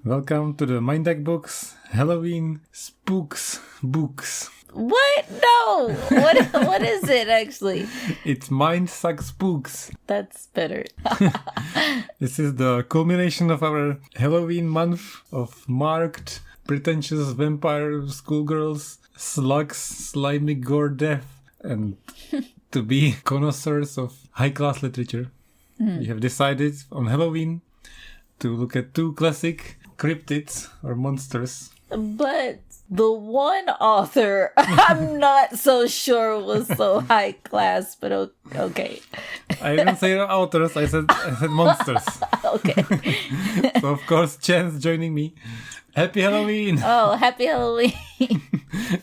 Welcome to the Mind Suck Books Halloween Spooks books. What? No. What is it actually? It's Mind Suck Spooks. That's better. This is the culmination of our Halloween month of marked, pretentious vampire schoolgirls, slugs, slimy gore death, and to be connoisseurs of high-class literature. We have decided on Halloween to look at two classic cryptids or monsters. But the one author, I'm not so sure was so high class, but okay. I didn't say authors, I said monsters. Okay. So of course, Chan's joining me. Happy Halloween! Oh, happy Halloween.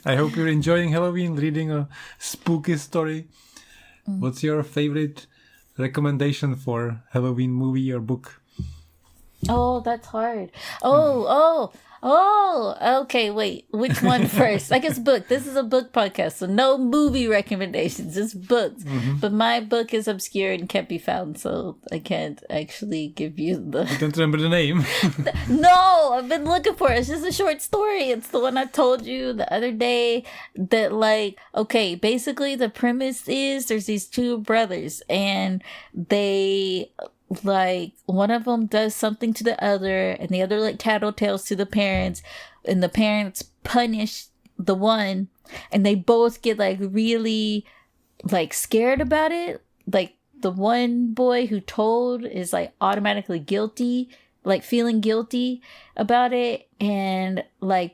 I hope you're enjoying Halloween, reading a spooky story. What's your favorite recommendation for Halloween movie or book? Oh, that's hard. Okay, wait. Which one first? I guess book. This is a book podcast, so no movie recommendations, just books. But my book is obscure and can't be found, so I can't actually give you the... I don't remember the name. No, I've been looking for it. It's just a short story. It's the one I told you the other day that, basically the premise is there's these two brothers and they... one of them does something to the other and the other tattletales to the parents, and the parents punish the one and they both get really scared about it. The one boy who told is automatically guilty, feeling guilty about it, and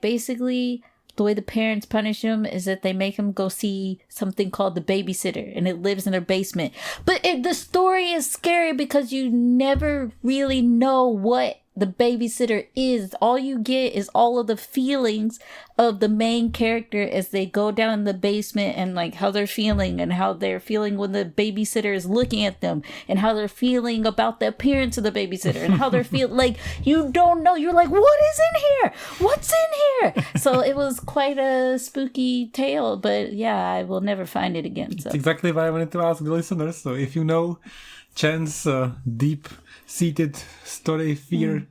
basically the way the parents punish him is that they make him go see something called the babysitter, and it lives in their basement. But the story is scary because you never really know what the babysitter is. All you get is all of the feelings of the main character as they go down in the basement, and how they're feeling, and how they're feeling when the babysitter is looking at them, and how they're feeling about the appearance of the babysitter, and how they're feeling you don't know. You're what is in here? What's in here? So it was quite a spooky tale, but yeah, I will never find it again. So. That's exactly why I wanted to ask the listeners. So if you know Chan's deep-seated story fear,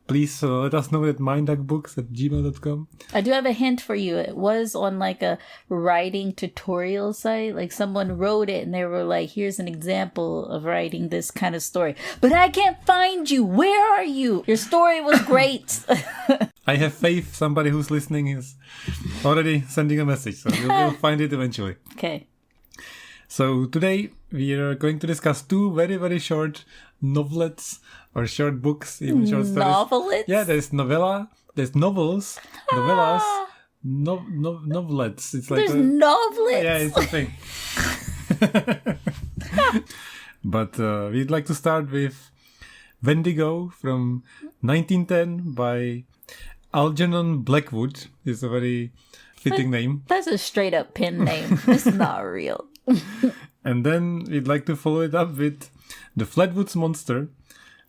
please let us know at mindduckbooks@gmail.com. I do have a hint for you. It was on a writing tutorial site. Someone wrote it and they were here's an example of writing this kind of story. But I can't find you. Where are you? Your story was great. I have faith somebody who's listening is already sending a message, so you'll find it eventually. Okay. So today we are going to discuss two very, very short novelettes or short books, even short stories. Novelettes? Yeah, there's novella, there's novels, novellas, novelettes. It's there's novelettes? Yeah, it's a thing. But we'd like to start with Wendigo from 1910 by Algernon Blackwood. It's a very fitting name. That's a straight up pen name. It's not real. And then we'd like to follow it up with The Flatwoods Monster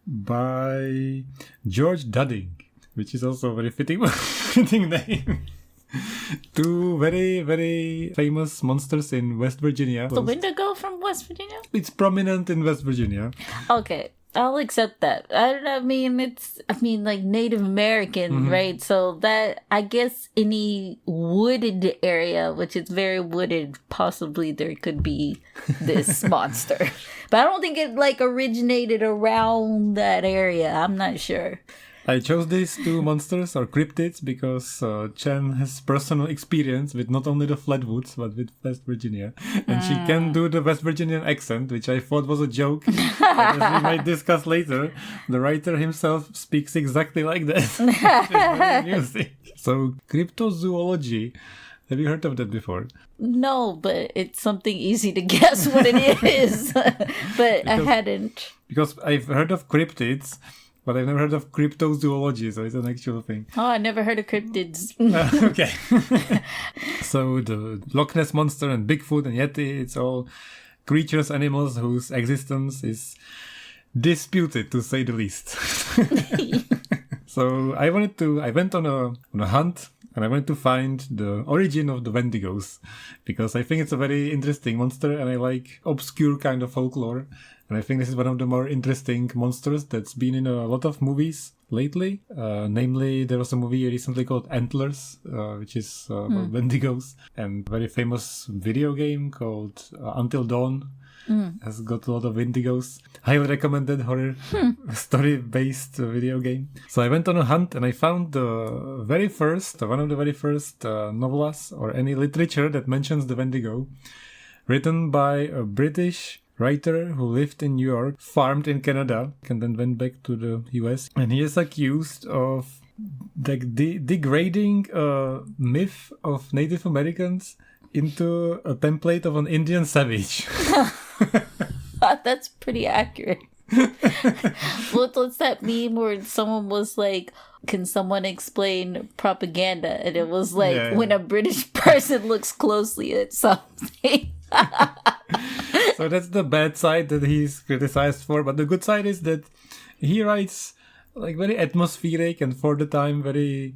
by George Dudding, which is also a very fitting name. Two very, very famous monsters in West Virginia. The Wendigo from West Virginia? It's prominent in West Virginia. Okay. I'll accept that. I don't know. I mean, Native American, right? So that, I guess, any wooded area, which is very wooded, possibly there could be this monster. But I don't think it originated around that area. I'm not sure. I chose these two monsters or cryptids because Chen has personal experience with not only the Flatwoods but with West Virginia, and she can do the West Virginian accent, which I thought was a joke. But as we might discuss later, the writer himself speaks exactly like that. Which is very amusing. So, cryptozoology. Have you heard of that before? No, but it's something easy to guess what it is. But I hadn't. Because I've heard of cryptids, but I've never heard of cryptozoology, so it's an actual thing. Oh, I never heard of cryptids. Okay. So the Loch Ness Monster and Bigfoot and Yeti, it's all creatures, animals whose existence is disputed, to say the least. So I went on a hunt, and I wanted to find the origin of the Wendigos, because I think it's a very interesting monster, and I like obscure kind of folklore. And I think this is one of the more interesting monsters that's been in a lot of movies lately. Namely, there was a movie recently called Antlers, which is about Wendigos, and a very famous video game called Until Dawn. Has got a lot of Wendigos. Highly recommended horror story-based video game. So I went on a hunt and I found one of the very first novellas or any literature that mentions the Wendigo, written by a British writer who lived in New York, farmed in Canada, and then went back to the US. And he is accused of degrading a myth of Native Americans into a template of an Indian savage. That's pretty accurate. What's that meme where someone was like, can someone explain propaganda? And it was like, when a British person looks closely at something. So that's the bad side that he's criticized for. But the good side is that he writes like very atmospheric and for the time very,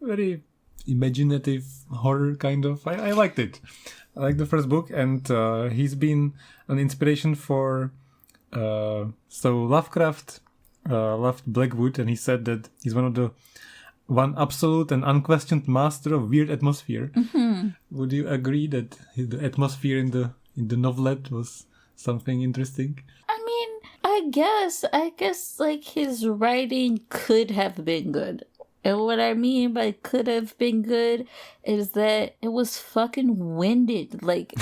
very imaginative horror kind of. I liked it. I like the first book, and he's been an inspiration for Lovecraft loved Blackwood, and he said that he's one absolute and unquestioned master of weird atmosphere. Would you agree that the atmosphere in the novelette was something interesting? I mean, I guess like his writing could have been good. And what I mean by could have been good is that it was fucking winded. Like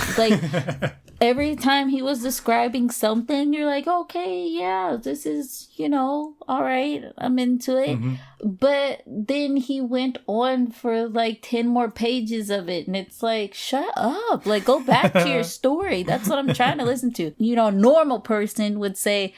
every time he was describing something, you're like, okay, yeah, this is, all right, I'm into it. But then he went on for like 10 more pages of it. And it's like, shut up. Like, go back to your story. That's what I'm trying to listen to. A normal person would say,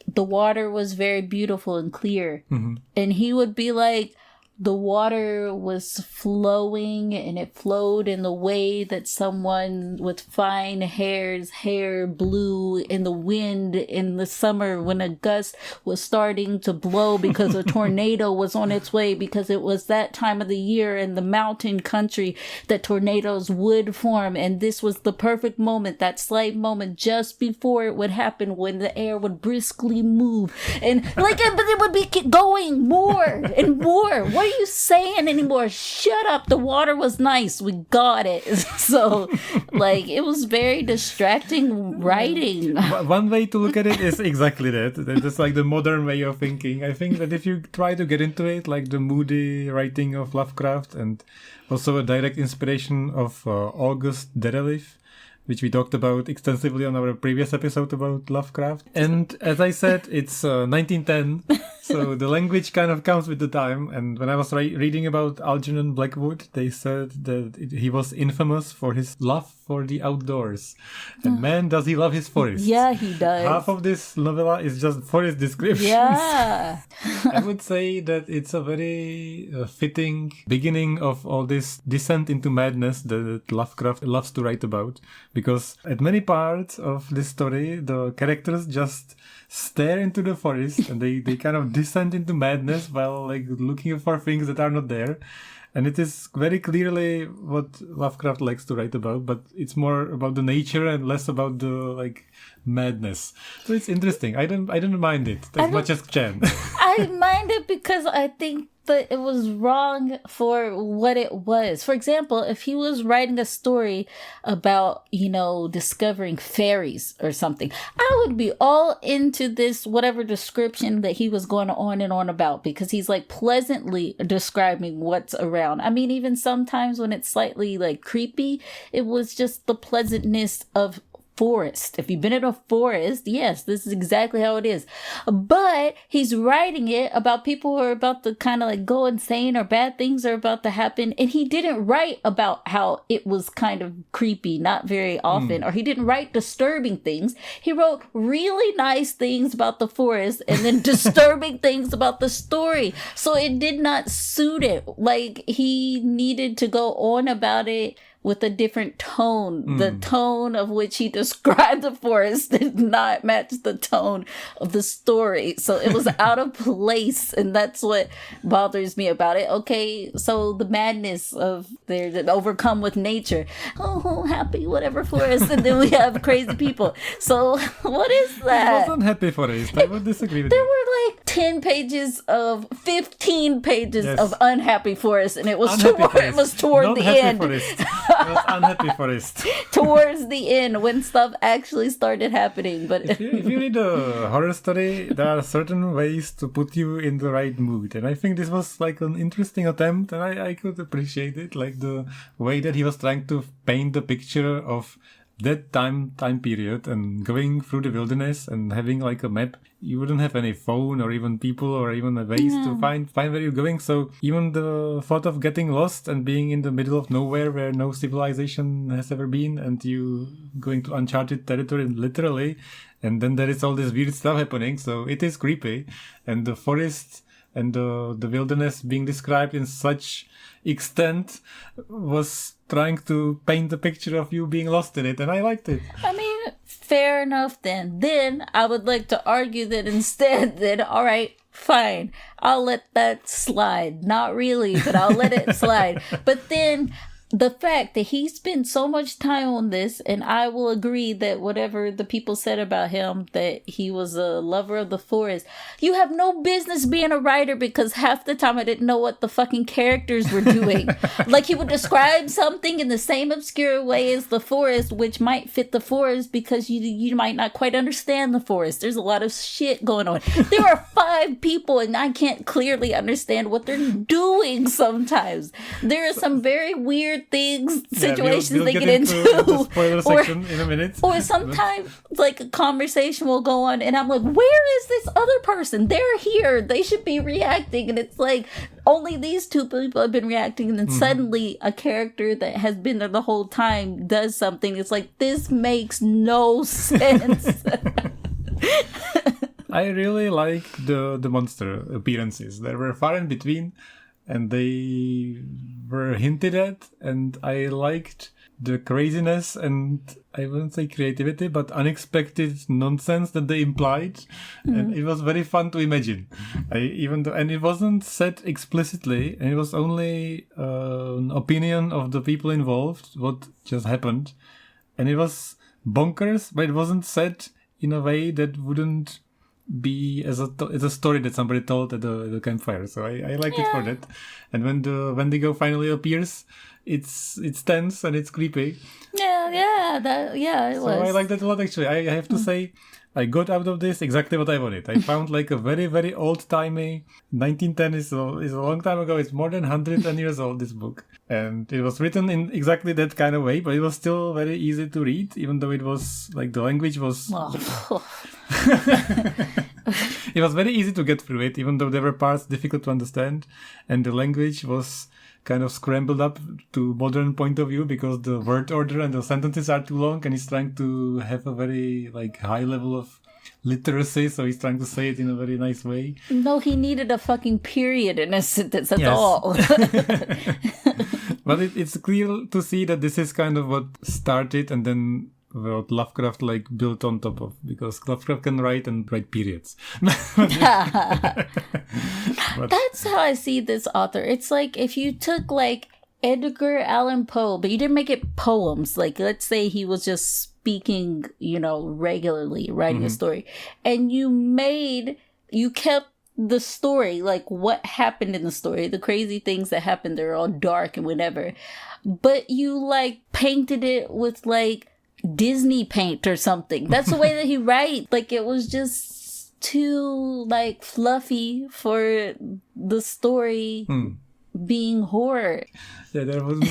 the water was very beautiful and clear. And he would be like, the water was flowing and it flowed in the way that someone with fine hair blew in the wind in the summer when a gust was starting to blow because a tornado was on its way, because it was that time of the year in the mountain country that tornadoes would form. And this was the perfect moment, that slight moment just before it would happen, when the air would briskly move. And but it would be going more and more. What are you saying anymore? Shut up. The water was nice. We got it. So, it was very distracting writing. One way to look at it is exactly that. That's like the modern way of thinking. I think that if you try to get into it, like the moody writing of Lovecraft, and also a direct inspiration of August Derleth, which we talked about extensively on our previous episode about Lovecraft. And as I said, it's 1910, so the language kind of comes with the time. And when I was reading about Algernon Blackwood, they said that he was infamous for his love for the outdoors. And man, does he love his forests. Yeah, he does. Half of this novella is just forest descriptions. Yeah. I would say that it's a very fitting beginning of all this descent into madness that Lovecraft loves to write about. Because at many parts of this story, the characters just stare into the forest and they kind of descend into madness while looking for things that are not there. And it is very clearly what Lovecraft likes to write about, but it's more about the nature and less about the madness. So it's interesting. I don't mind it as much as Chen. I mind it because I think that it was wrong for what it was. For example, if he was writing a story about, discovering fairies or something, I would be all into this, whatever description that he was going on and on about, because he's pleasantly describing what's around. I mean, even sometimes when it's slightly creepy, it was just the pleasantness of forest. If you've been in a forest, yes, this is exactly how it is. But he's writing it about people who are about to kind of go insane, or bad things are about to happen. And he didn't write about how it was kind of creepy, not very often, or he didn't write disturbing things. He wrote really nice things about the forest and then disturbing things about the story. So it did not suit it. He needed to go on about it with a different tone. The tone of which he described the forest did not match the tone of the story. So it was out of place, and that's what bothers me about it. Okay, so the madness of their overcome with nature. Oh, happy whatever forest, and then we have crazy people. So what is that? It wasn't happy forest. I would disagree with There you. were like 10 pages of 15 pages Yes. of unhappy forest, and it was Unhappy toward Not the happy end. forest. It was unhappy forest. Towards the end when stuff actually started happening. But If you read a horror story, there are certain ways to put you in the right mood. And I think this was like an interesting attempt, and I could appreciate it. Like the way that he was trying to paint the picture of that time period and going through the wilderness and having like a map. You wouldn't have any phone or even people or even a ways to find where you're going. So even the thought of getting lost and being in the middle of nowhere where no civilization has ever been, and you going to uncharted territory literally, and then there is all this weird stuff happening. So it is creepy, and the forest and the wilderness being described in such extent was trying to paint the picture of you being lost in it, and I liked it. I mean, fair enough then. Then I would like to argue that instead, then, all right, fine, I'll let that slide. Not really, but I'll let it slide. But then the fact that he spent so much time on this, and I will agree that whatever the people said about him, that he was a lover of the forest, you have no business being a writer, because half the time I didn't know what the fucking characters were doing. Like, he would describe something in the same obscure way as the forest, which might fit the forest because you might not quite understand the forest. There's a lot of shit going on. There are 5 people and I can't clearly understand what they're doing sometimes. There are some very weird things, situations we'll they get get into. the spoiler section in a minute. Or sometimes, like, a conversation will go on, and I'm like, where is this other person? They're here. They should be reacting. And it's like, only these 2 people have been reacting, and then suddenly a character that has been there the whole time does something. It's like, this makes no sense. I really like the monster appearances. They were far in between, and they were hinted at, and I liked the craziness and I wouldn't say creativity, but unexpected nonsense that they implied, and it was very fun to imagine. And it wasn't said explicitly, and it was only an opinion of the people involved what just happened, and it was bonkers, but it wasn't said in a way that wouldn't be as a story that somebody told at the campfire. So I like it for that. And when the Wendigo finally appears, it's tense and it's creepy. It was. So I like that a lot, actually. I have to say, I got out of this exactly what I wanted. I found like a very, very old-timey 1910 is a long time ago. It's more than 110 years old, this book. And it was written in exactly that kind of way, but it was still very easy to read, even though it was like the language was... It was very easy to get through it, even though there were parts difficult to understand. And the language was kind of scrambled up to modern point of view because the word order and the sentences are too long, and he's trying to have a very like high level of literacy, so he's trying to say it in a very nice way. No, he needed a fucking period in a sentence, that's all. But it's clear to see that this is kind of what started, and then what Lovecraft like built on top of, because Lovecraft can write periods. That's how I see this author. It's like if you took like Edgar Allan Poe, but you didn't make it poems. Like, let's say he was just speaking, regularly, writing a story, and you kept the story, like what happened in the story, the crazy things that happened, they're all dark and whatever, but you like painted it with like Disney paint or something. That's the way that he writes. Like, it was just too like fluffy for the story being horror. Yeah,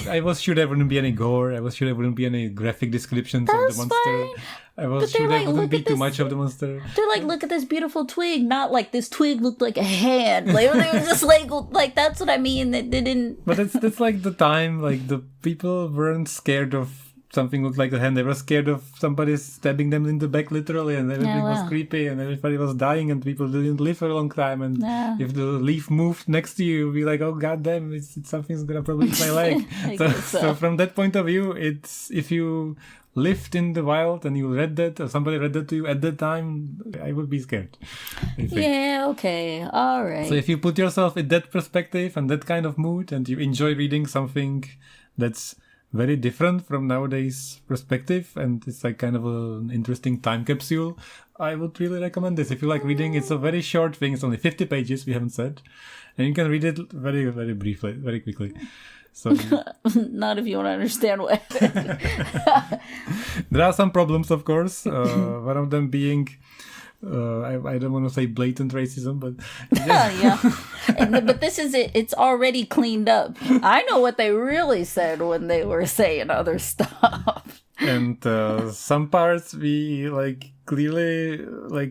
I was sure there wouldn't be any gore. I was sure there wouldn't be any graphic descriptions of the monster. Fine. I was sure there wouldn't be too much of the monster. They're like, look at this beautiful twig. Not like this twig looked like a hand. Like, they were just like that's what I mean. That they didn't. But that's like the time. Like, the people weren't scared of something looked like a hand. They were scared of somebody stabbing them in the back, literally, and everything was creepy, and everybody was dying, and people didn't live for a long time. And if the leaf moved next to you, you'd be like, "Oh goddamn, something's gonna probably eat my leg." so from that point of view, it's if you lived in the wild and you read that, or somebody read that to you at that time, I would be scared. Yeah. Okay. All right. So if you put yourself in that perspective and that kind of mood, and you enjoy reading something that's very different from nowadays perspective, and it's like kind of an interesting time capsule, I would really recommend this. If you like reading, it's a very short thing. It's only 50 pages, we haven't said. And you can read it very, very briefly, very quickly. So not if you want to understand what. There are some problems, of course. One of them being, I don't want to say blatant racism, but yeah. But this is it. It's already cleaned up. I know what they really said when they were saying other stuff. And some parts we clearly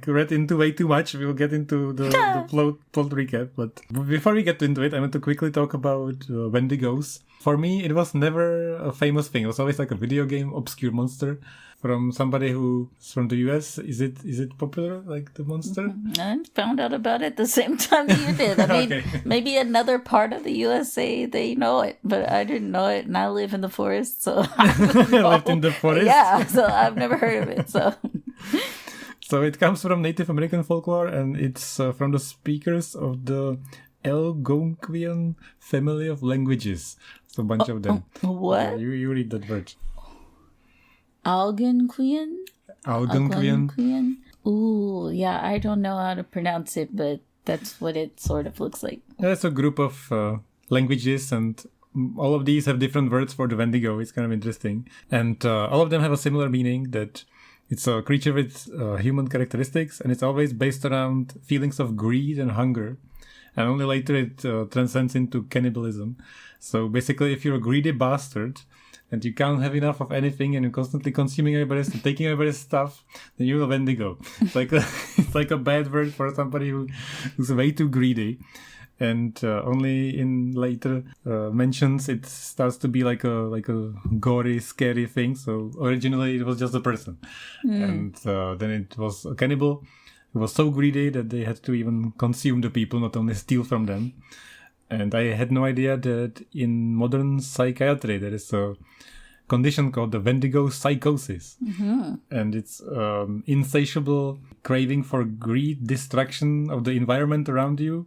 read into way too much. We'll get into the plot recap. But before we get into it, I want to quickly talk about Wendigos. For me, it was never a famous thing. It was always like a video game obscure monster from somebody who's from the US. Is it popular, like the monster? I found out about it the same time that you did. I mean, maybe another part of the USA, they know it, but I didn't know it, and I live in the forest, so I lived in the forest? Yeah, so I've never heard of it, so... So it comes from Native American folklore, and it's from the speakers of the Algonquian family of languages. So a bunch of them. What? You read that word. Algonquian? Algonquian. Ooh, yeah, I don't know how to pronounce it, but that's what it sort of looks like. It's a group of languages, and all of these have different words for the Wendigo. It's kind of interesting. And all of them have a similar meaning, that it's a creature with human characteristics, and it's always based around feelings of greed and hunger. And only later it transcends into cannibalism. So basically, if you're a greedy bastard and you can't have enough of anything, and you're constantly consuming everybody's and taking everybody's stuff, then you're a Wendigo. It's like a bad word for somebody who's way too greedy. And only in later mentions it starts to be like a gory, scary thing. So originally it was just a person, and then it was a cannibal. It was so greedy that they had to even consume the people, not only steal from them. And I had no idea that in modern psychiatry there is a condition called the Wendigo psychosis. Mm-hmm. And it's insatiable craving for greed, destruction of the environment around you.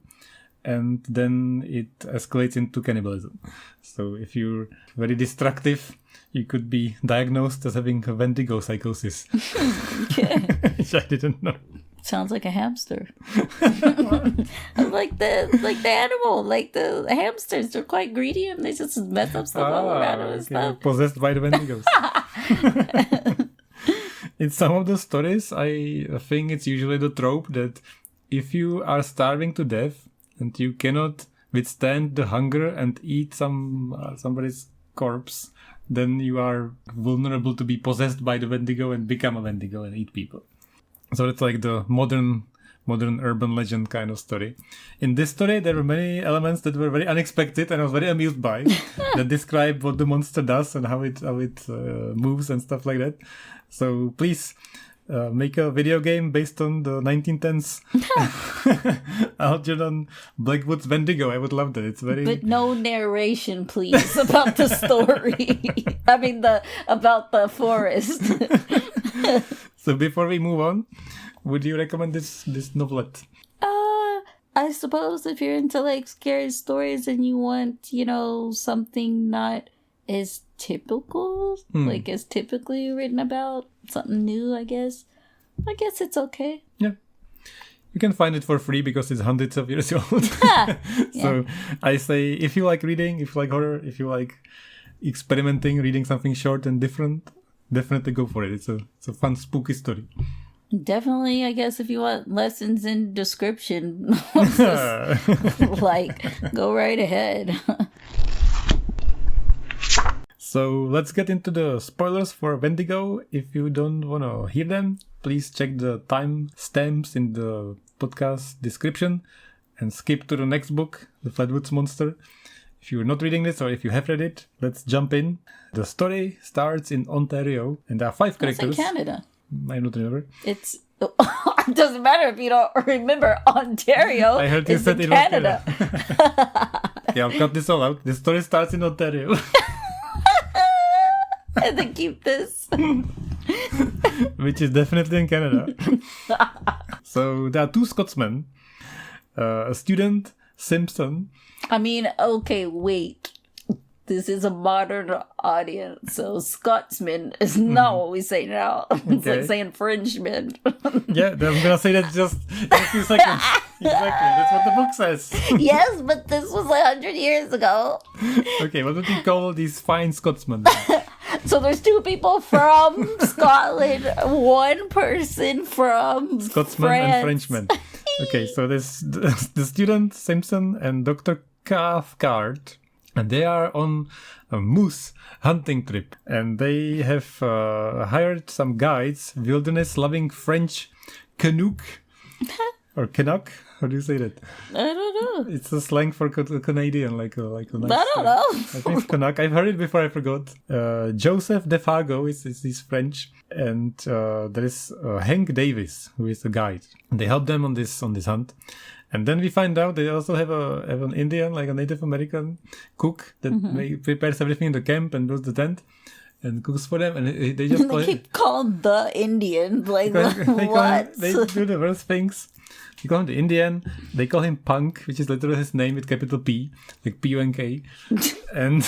And then it escalates into cannibalism. So if you're very destructive, you could be diagnosed as having a Wendigo psychosis. Which I didn't know. Sounds like a hamster. like the animal, like the hamsters, they're quite greedy and they just mess up stuff all around them and stuff. Possessed by the Wendigos. In some of the stories, I think it's usually the trope that if you are starving to death and you cannot withstand the hunger and eat somebody's corpse, then you are vulnerable to be possessed by the Wendigo and become a Wendigo and eat people. So it's like the modern urban legend kind of story. In this story, there were many elements that were very unexpected and I was very amused by, that describe what the monster does and how it moves and stuff like that. So please make a video game based on the 1910s Algernon Blackwood's Wendigo. I would love that. It's very... But no narration, please, about the story. I mean, about the forest. So before we move on, would you recommend this novelette? I suppose if you're into like scary stories and you want, something not as typical, like as typically written about, something new, I guess it's okay. Yeah. You can find it for free because it's hundreds of years old. So I say, if you like reading, if you like horror, if you like experimenting, reading something short and different, definitely go for it. It's a fun, spooky story. Definitely, I guess if you want lessons in description, go right ahead. So let's get into the spoilers for Wendigo. If you don't want to hear them, please check the time stamps in the podcast description and skip to the next book, The Flatwoods Monster. if you're not reading this or if you have read it, let's jump in. The story starts in Ontario, and there are 5 characters. It's in Canada. I don't remember. It doesn't matter if you don't remember Ontario. I heard you it's said in it Canada. was Canada. Yeah, I'll cut this all out. The story starts in Ontario. And then keep this. Which is definitely in Canada. So there are 2 Scotsmen. A student, Simpson. I mean, okay, wait. This is a modern audience, so Scotsman is not what we say now. It's like saying Frenchman. Yeah, I'm gonna say that just in a few seconds. Exactly, that's what the book says. Yes, but this was 100 years ago. Okay, what would you call these fine Scotsmen? So there's 2 people from Scotland, 1 person from Scotsman France. and Frenchman. Okay, so there's the student, Simpson, and Dr. Cathcart. And they are on a moose hunting trip. And they have hired some guides, wilderness-loving French Canuck. Or Canuck? How do you say that? I don't know. It's a slang for Canadian, like a nice, I don't know. I think it's Canuck. I've heard it before, I forgot. Joseph Defago is French. And there is Hank Davis, who is a guide. And they help them on this hunt. And then we find out they also have an Indian, like a Native American cook that prepares everything in the camp and builds the tent and cooks for them. And they just They keep calling the Indian. Like, what? They do the worst things. They call him the Indian. They call him Punk, which is literally his name with capital P, like P-U-N-K. And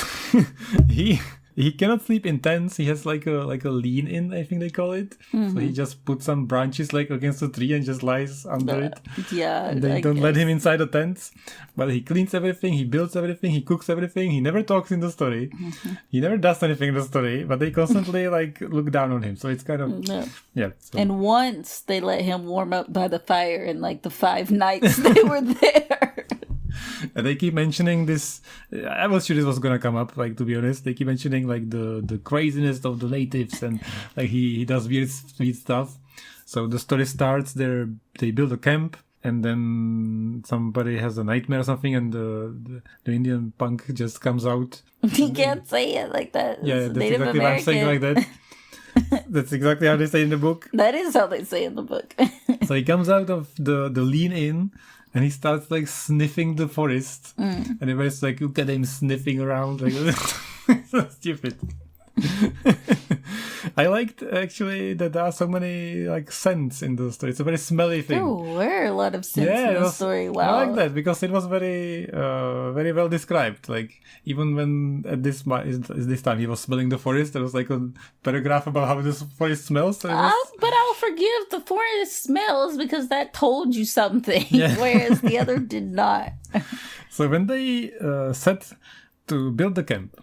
he cannot sleep in tents. He has like a lean-in, I think they call it. So he just puts some branches like against a tree and just lies under it. Yeah, and they don't let him inside the tents. But he cleans everything, he builds everything, he cooks everything. He never talks in the story. He never does anything in the story. But they constantly like look down on him. So it's kind of yeah. So. And once they let him warm up by the fire in like the 5 nights they were there. And they keep mentioning this. I was sure this was gonna come up. Like, to be honest, they keep mentioning like the craziness of the natives, and like he does weird stuff. So the story starts there. They build a camp, and then somebody has a nightmare or something, and the Indian punk just comes out. He can't say it like that. Yeah, that's Native exactly American. what I'm saying like that. That's exactly how they say in the book. That is how they say in the book. So he comes out of the lean-in. And he starts like sniffing the forest. And everybody's like, look at him sniffing around. Like, so stupid. I liked actually that there are so many like scents in the story. It's a very smelly thing. There were a lot of scents in the story. Wow. I like that because it was very well described. Like even when at this time he was smelling the forest, there was like a paragraph about how this forest smells. But I'll forgive the forest smells because that told you something, whereas the other did not. So when they set to build the camp,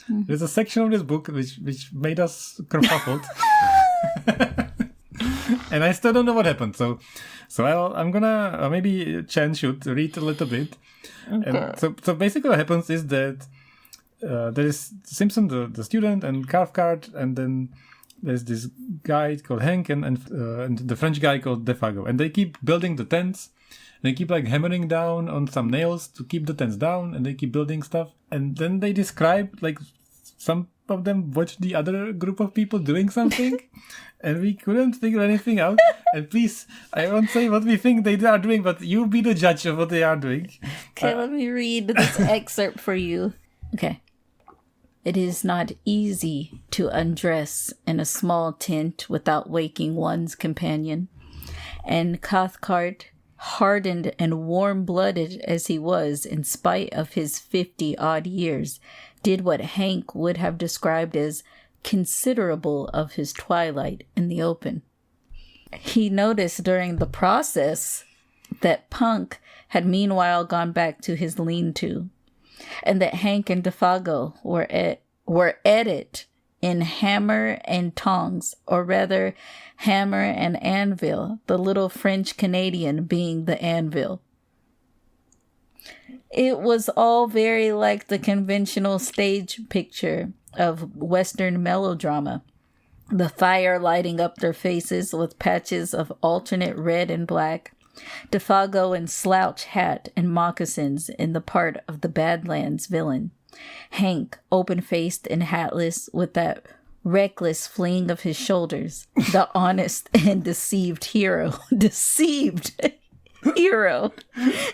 there's a section of this book which made us kerfuffled. And I still don't know what happened. So I'm gonna maybe Chen should read a little bit. Okay. And so basically what happens is that there is Simpson the student and Cathcart, and then there's this guy called Hank and the French guy called Defago, and they keep building the tents. They keep like hammering down on some nails to keep the tents down, and they keep building stuff. And then they describe like some of them watched the other group of people doing something, and we couldn't figure anything out. And please, I won't say what we think they are doing, but you be the judge of what they are doing. Okay, let me read this excerpt for you. Okay. It is not easy to undress in a small tent without waking one's companion. And Cathcart, hardened and warm-blooded as he was in spite of his 50-odd years, did what Hank would have described as considerable of his twilight in the open. He noticed during the process that Punk had meanwhile gone back to his lean-to, and that Hank and Defago were at it in hammer and tongs, or rather hammer and anvil, the little French Canadian being the anvil. It was all very like the conventional stage picture of Western melodrama. The fire lighting up their faces with patches of alternate red and black, Defago in slouch hat and moccasins in the part of the Badlands villain. Hank, open-faced and hatless, with that reckless fling of his shoulders, the honest and deceived hero. Deceived hero.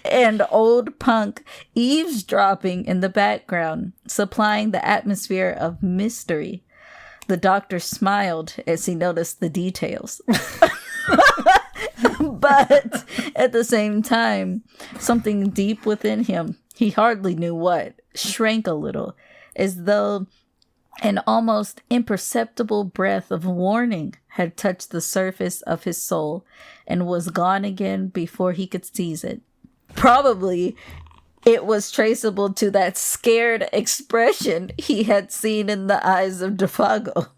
And old punk eavesdropping in the background, supplying the atmosphere of mystery. The doctor smiled as he noticed the details. But at the same time, something deep within him, he hardly knew what, shrank a little, as though an almost imperceptible breath of warning had touched the surface of his soul and was gone again before he could seize it. Probably it was traceable to that scared expression he had seen in the eyes of Defago.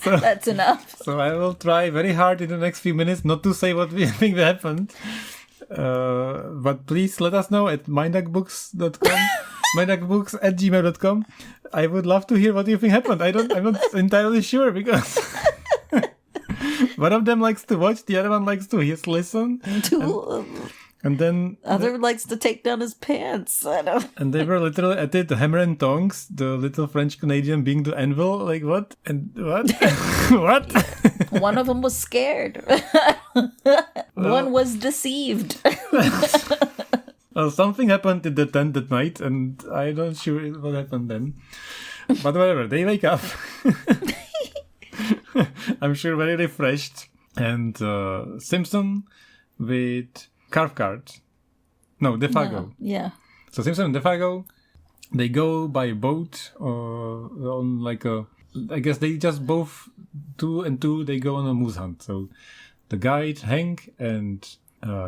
So, that's enough. So I will try very hard in the next few minutes not to say what we think happened. But please let us know at mindduckbooks.com, mindduckbooks@gmail.com. I would love to hear what you think happened. I'm not entirely sure because one of them likes to watch, the other one likes to just listen. And then other likes to take down his pants. And they were literally at it, the hammer and tongs, the little French Canadian being the anvil, like what? And what? What? One of them was scared. One was deceived. Well, something happened in the tent that night, and I'm not sure what happened then. But whatever, they wake up. I'm sure very refreshed. And Simpson with Cathcart. No, Defago. No, yeah. So Simpson and Defago, they go by boat on like a... I guess they just both, two and two, they go on a moose hunt. So the guide, Hank, and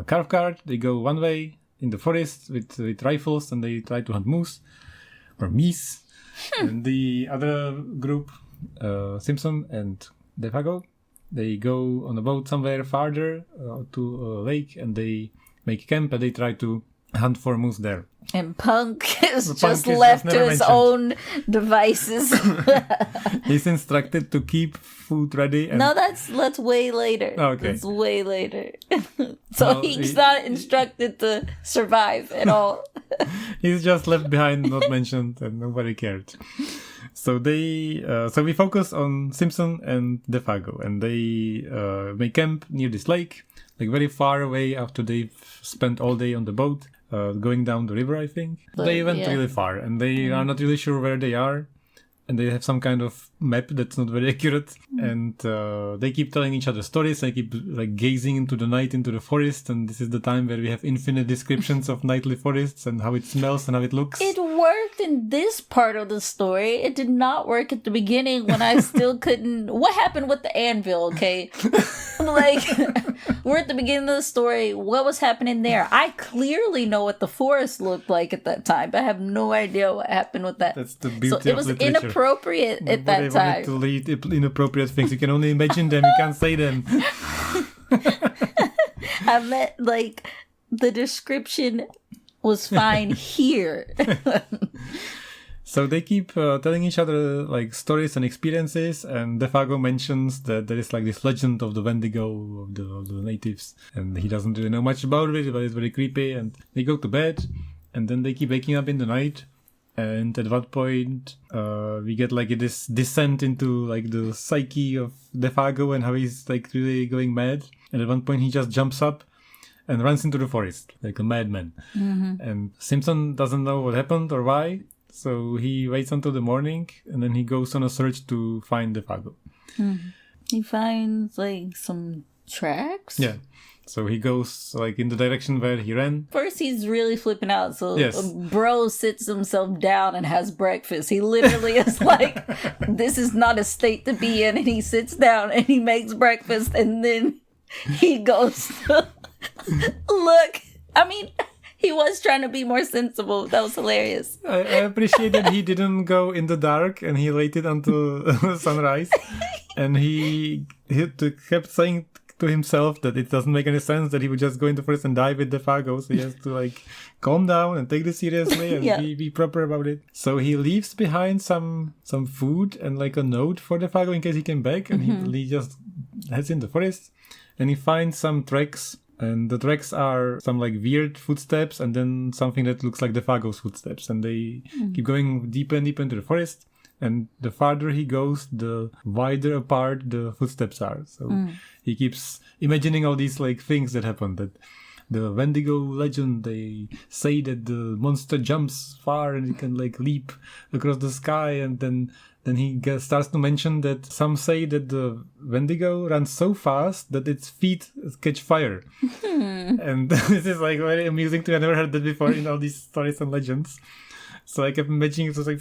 Cathcart, they go one way in the forest with rifles and they try to hunt moose or meese. And the other group, Simpson and Defago, they go on a boat somewhere farther to a lake and they make camp and they try to hunt for moose there. And Punk is just left to his own devices. He's instructed to keep food ready. And... No, that's way later. Oh, okay. That's way later. So he's not instructed to survive at all. He's just left behind, not mentioned, and nobody cared. So we focus on Simpson and Defago, and they make camp near this lake, like very far away after they've spent all day on the boat, going down the river, I think. But, they went really far, and they are not really sure where they are. And they have some kind of map that's not very accurate. And they keep telling each other stories. They keep like gazing into the night, into the forest. And this is the time where we have infinite descriptions of nightly forests and how it smells and how it looks. It worked in this part of the story. It did not work at the beginning when I still couldn't... What happened with the anvil, okay? Like, we're at the beginning of the story. What was happening there? I clearly know what the forest looked like at that time, but I have no idea what happened with that. That's the beauty of literature. Inappropriate at that time. To read inappropriate things. You can only imagine them. You can't say them. I meant like the description was fine here. So they keep telling each other like stories and experiences, and Defago mentions that there is like this legend of the Wendigo of the natives, and he doesn't really know much about it, but it's very creepy. And they go to bed, and then they keep waking up in the night. And at what point we get like this descent into like the psyche of Defago and how he's like really going mad. And at one point he just jumps up and runs into the forest like a madman. Mm-hmm. And Simpson doesn't know what happened or why. So he waits until the morning and then he goes on a search to find Defago. Mm-hmm. He finds like some tracks? Yeah. So he goes like in the direction where he ran. First, he's really flipping out. So yes. Bro sits himself down and has breakfast. He literally is like, this is not a state to be in. And he sits down and he makes breakfast. And then he goes to look. I mean, he was trying to be more sensible. That was hilarious. I appreciate that he didn't go in the dark and he waited until sunrise. And he kept saying to himself that it doesn't make any sense that he would just go into forest and die with Defago, so he has to like calm down and take this seriously and be proper about it. So he leaves behind some food and like a note for Defago in case he came back, and he just heads in the forest and he finds some tracks. And the tracks are some like weird footsteps and then something that looks like Defago's footsteps. And they keep going deeper and deeper into the forest. And the farther he goes, the wider apart the footsteps are. So he keeps imagining all these like things that happen. That the Wendigo legend, they say that the monster jumps far and he can like leap across the sky. And then he starts to mention that some say that the Wendigo runs so fast that its feet catch fire. And this is like very amusing to me. I never heard that before in all these stories and legends. So I kept imagining it was like...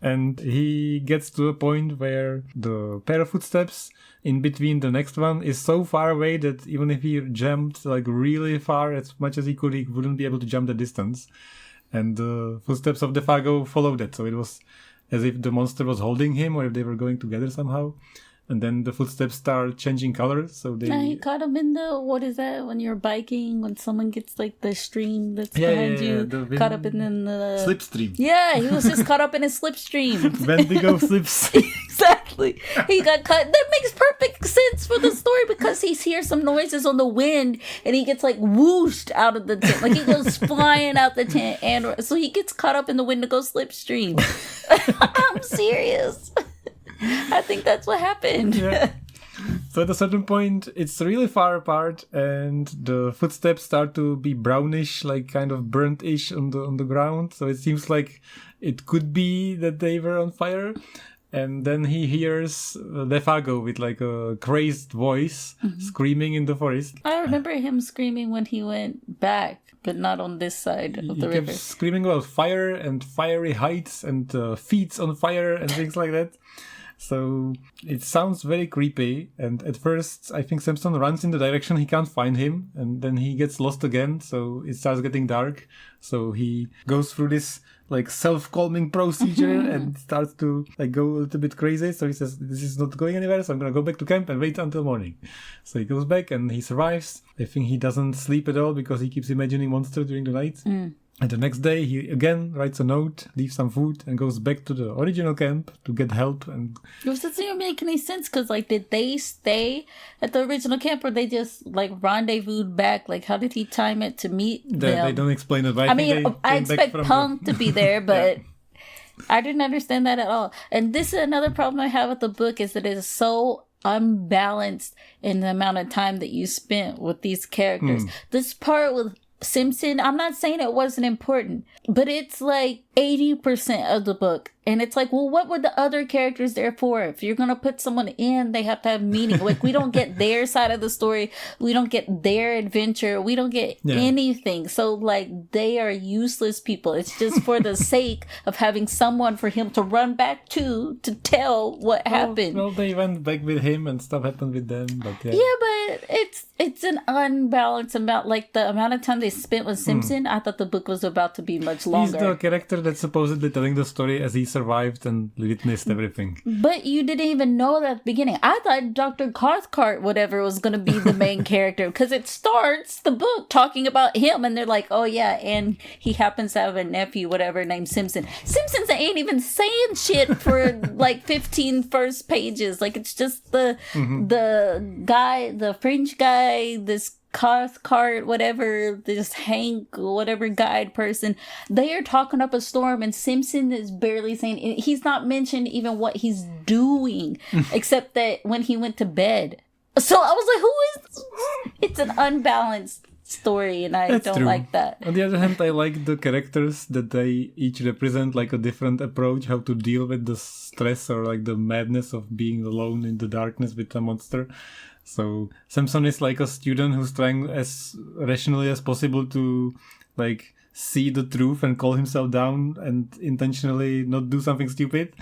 And he gets to a point where the pair of footsteps in between the next one is so far away that even if he jumped like really far, as much as he could, he wouldn't be able to jump the distance. And the footsteps of Defago followed that. So it was as if the monster was holding him or if they were going together somehow. And then the footsteps start changing colors. So they... he caught him in the... What is that? When you're biking, when someone gets like the stream that's behind you. Caught up in the... Slipstream. Yeah, he was just caught up in a slipstream. Wendigo slipstream. Exactly. He got cut. That makes perfect sense for the story because he hears some noises on the wind and he gets like whooshed out of the tent. Like he goes flying out the tent. And so he gets caught up in the Wendigo slipstream. I'm serious. I think that's what happened. Yeah. So at a certain point, it's really far apart, and the footsteps start to be brownish, like kind of burnt-ish on the ground. So it seems like it could be that they were on fire. And then he hears Defago with like a crazed voice screaming in the forest. I remember him screaming when he went back, but not on this side of the river. He kept screaming about fire and fiery heights and feet on fire and things like that. So it sounds very creepy. And at first, I think Samson runs in the direction he can't find him. And then he gets lost again. So it starts getting dark. So he goes through this like self-calming procedure and starts to like go a little bit crazy. So he says, this is not going anywhere. So I'm going to go back to camp and wait until morning. So he goes back and he survives. I think he doesn't sleep at all because he keeps imagining monsters during the night. And the next day, he again writes a note, leaves some food, and goes back to the original camp to get help. And it doesn't even make any sense because, like, did they stay at the original camp or they just like rendezvoused back? Like, how did he time it to meet them? They don't explain it. But I mean, I expect Punk to be there, but I didn't understand that at all. And this is another problem I have with the book is that it is so unbalanced in the amount of time that you spent with these characters. This part with Simpson, I'm not saying it wasn't important, but it's like 80% of the book. And it's like, well, what were the other characters there for? If you're going to put someone in, they have to have meaning. Like, we don't get their side of the story. We don't get their adventure. We don't get anything. So, like, they are useless people. It's just for the sake of having someone for him to run back to tell what happened. Well, they went back with him and stuff happened with them. But yeah, but it's an unbalanced amount. Like, the amount of time they spent with Simpson, I thought the book was about to be much longer. He's the character that's supposedly telling the story as he survived and witnessed everything. But you didn't even know that at the beginning. I thought Dr. Cathcart, whatever, was going to be the main character because it starts the book talking about him and they're like, oh yeah, and he happens to have a nephew, whatever, named Simpson. Simpsons ain't even saying shit for like 15 first pages. Like, it's just the guy, the French guy, this Cathcart, whatever, this Hank, whatever guide person, they are talking up a storm and Simpson is barely saying, he's not mentioned even what he's doing except that when he went to bed. So I was like, who is, it's an unbalanced story and I don't like that. On the other hand, I like the characters that they each represent like a different approach how to deal with the stress or like the madness of being alone in the darkness with a monster. So Samson is like a student who's trying as rationally as possible to like see the truth and call himself down and intentionally not do something stupid.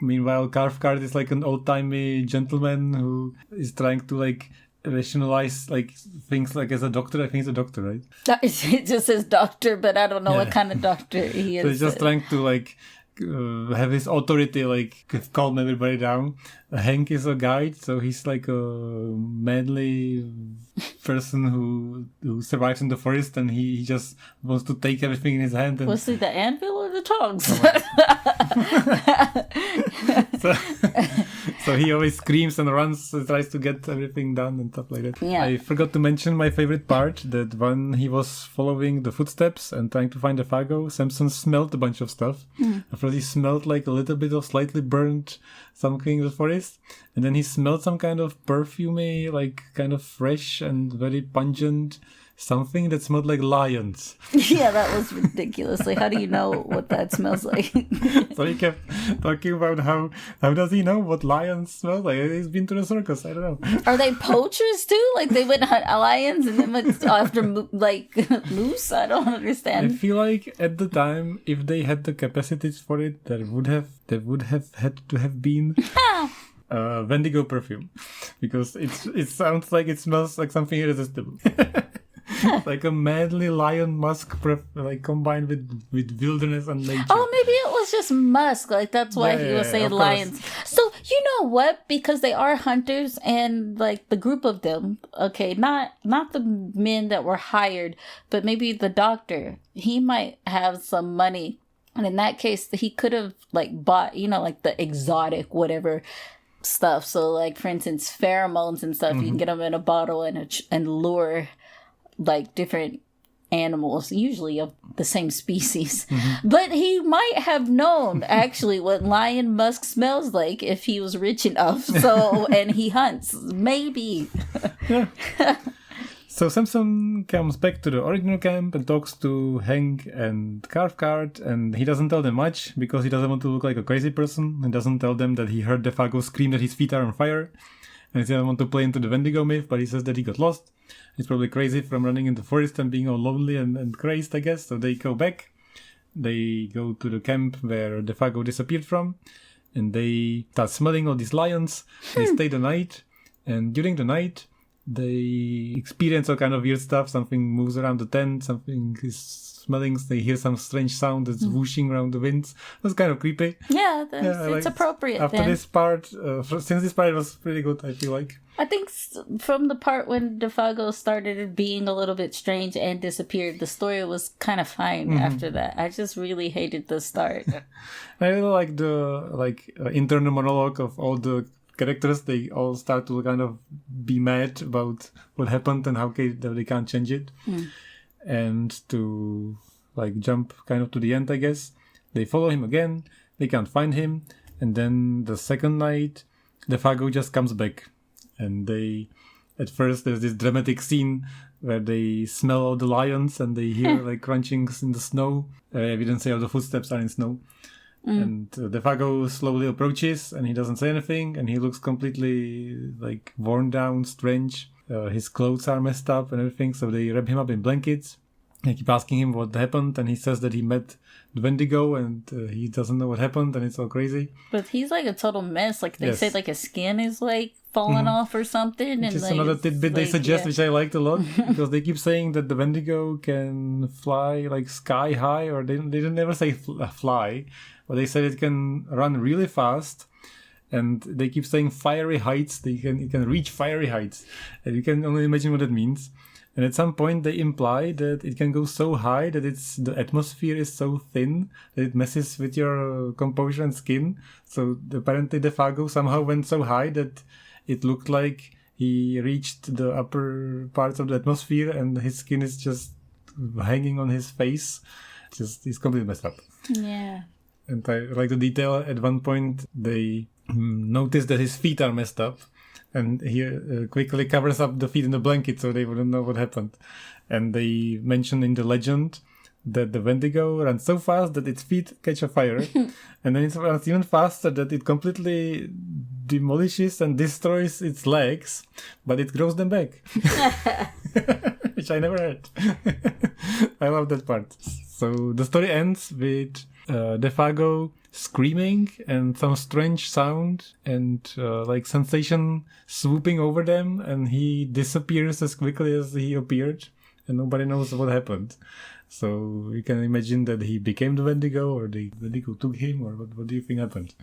Meanwhile, Cathcart is like an old-timey gentleman who is trying to like rationalize like things like as a doctor. I think he's a doctor, right? It just says doctor, but I don't know what kind of doctor he is. So he's just trying to like have his authority, like calm everybody down. Hank is a guide, so he's like a manly person who survives in the forest, and he just wants to take everything in his hand. And was it the anvil or the tongs? So he always screams and runs, tries to get everything done and stuff like that. Yeah. I forgot to mention my favorite part, that when he was following the footsteps and trying to find the Fago, Samson smelled a bunch of stuff. At first he smelled like a little bit of slightly burnt something in the forest. And then he smelled some kind of perfumey, like kind of fresh and very pungent something that smelled like lions. Yeah, that was ridiculous. Like, how do you know what that smells like? So he kept talking about how does he know what lions smell like? He's been to the circus. I don't know. Are they poachers too? Like they went hunt lions and then went after like moose? I don't I understand. feel like at the time, if they had the capacities for it, there would have had to have been Wendigo perfume, because it sounds like it smells like something irresistible. Like a manly lion musk, like combined with wilderness and nature. Oh, maybe it was just musk. Like that's why he was saying of course. lions. So you know what? Because they are hunters, and like the group of them. Okay, not the men that were hired, but maybe the doctor. He might have some money, and in that case, he could have like bought, like the exotic whatever stuff. So like for instance, pheromones and stuff. You can get them in a bottle and lure like different animals, usually of the same species. But he might have known actually what lion musk smells like if he was rich enough. So and he hunts, maybe. So Samson comes back to the original camp and talks to Hank and Cathcart, and he doesn't tell them much because he doesn't want to look like a crazy person. He doesn't tell them that he heard the Fago scream that his feet are on fire, and he doesn't want to play into the Wendigo myth, but he says that he got lost. He's probably crazy from running in the forest and being all lonely and crazed, I guess. So they go back. They go to the camp where the Fago disappeared from, and they start smelling all these lions. They stay the night, and during the night, they experience all kind of weird stuff. Something moves around the tent, something is smelling, they hear some strange sound that's whooshing around the winds. That's kind of creepy. Yeah, it's appropriate. After this part, since this part was pretty good, I feel like. I think from the part when Defago started being a little bit strange and disappeared, the story was kind of fine after that. I just really hated the start. I really like the internal monologue of all the characters. They all start to kind of be mad about what happened and how they can't change it. And to jump kind of to the end, I guess, they follow him again. They can't find him, and then the second night, the Fago just comes back, and at first there's this dramatic scene where they smell all the lions and they hear crunchings in the snow. We didn't say all the footsteps are in snow. And the Fago slowly approaches, and he doesn't say anything, and he looks completely worn down, strange. His clothes are messed up and everything, so they wrap him up in blankets. They keep asking him what happened, and he says that he met the Wendigo, and he doesn't know what happened, and it's all crazy. But he's like a total mess. They say his skin is falling off or something. And just another tidbit they suggest, which I liked a lot, because they keep saying that the Wendigo can fly sky high, or they didn't ever say fly, but they said it can run really fast. And they keep saying fiery heights. It can reach fiery heights. And you can only imagine what that means. And at some point they imply that it can go so high that the atmosphere is so thin that it messes with your composure and skin. So apparently the Fago somehow went so high that it looked like he reached the upper parts of the atmosphere and his skin is just hanging on his face. He's completely messed up. Yeah. And I like the detail. At one point they notice that his feet are messed up, and he quickly covers up the feet in the blanket so they wouldn't know what happened. And they mention in the legend that the Wendigo runs so fast that its feet catch a fire, and then it runs even faster that it completely demolishes and destroys its legs, but it grows them back. Which I never heard. I love that part. So the story ends with Defago screaming and some strange sound and sensation swooping over them, and he disappears as quickly as he appeared, and nobody knows what happened. So you can imagine that he became the Wendigo, or the Wendigo took him, or what do you think happened?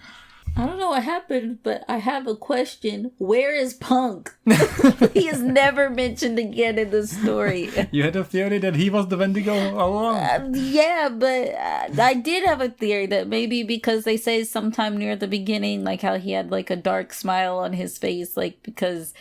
I don't know what happened, but I have a question. Where is Punk? He is never mentioned again in the story. You had a theory that he was the Wendigo all along. Yeah, but I did have a theory that maybe because they say sometime near the beginning, like how he had like a dark smile on his face, like because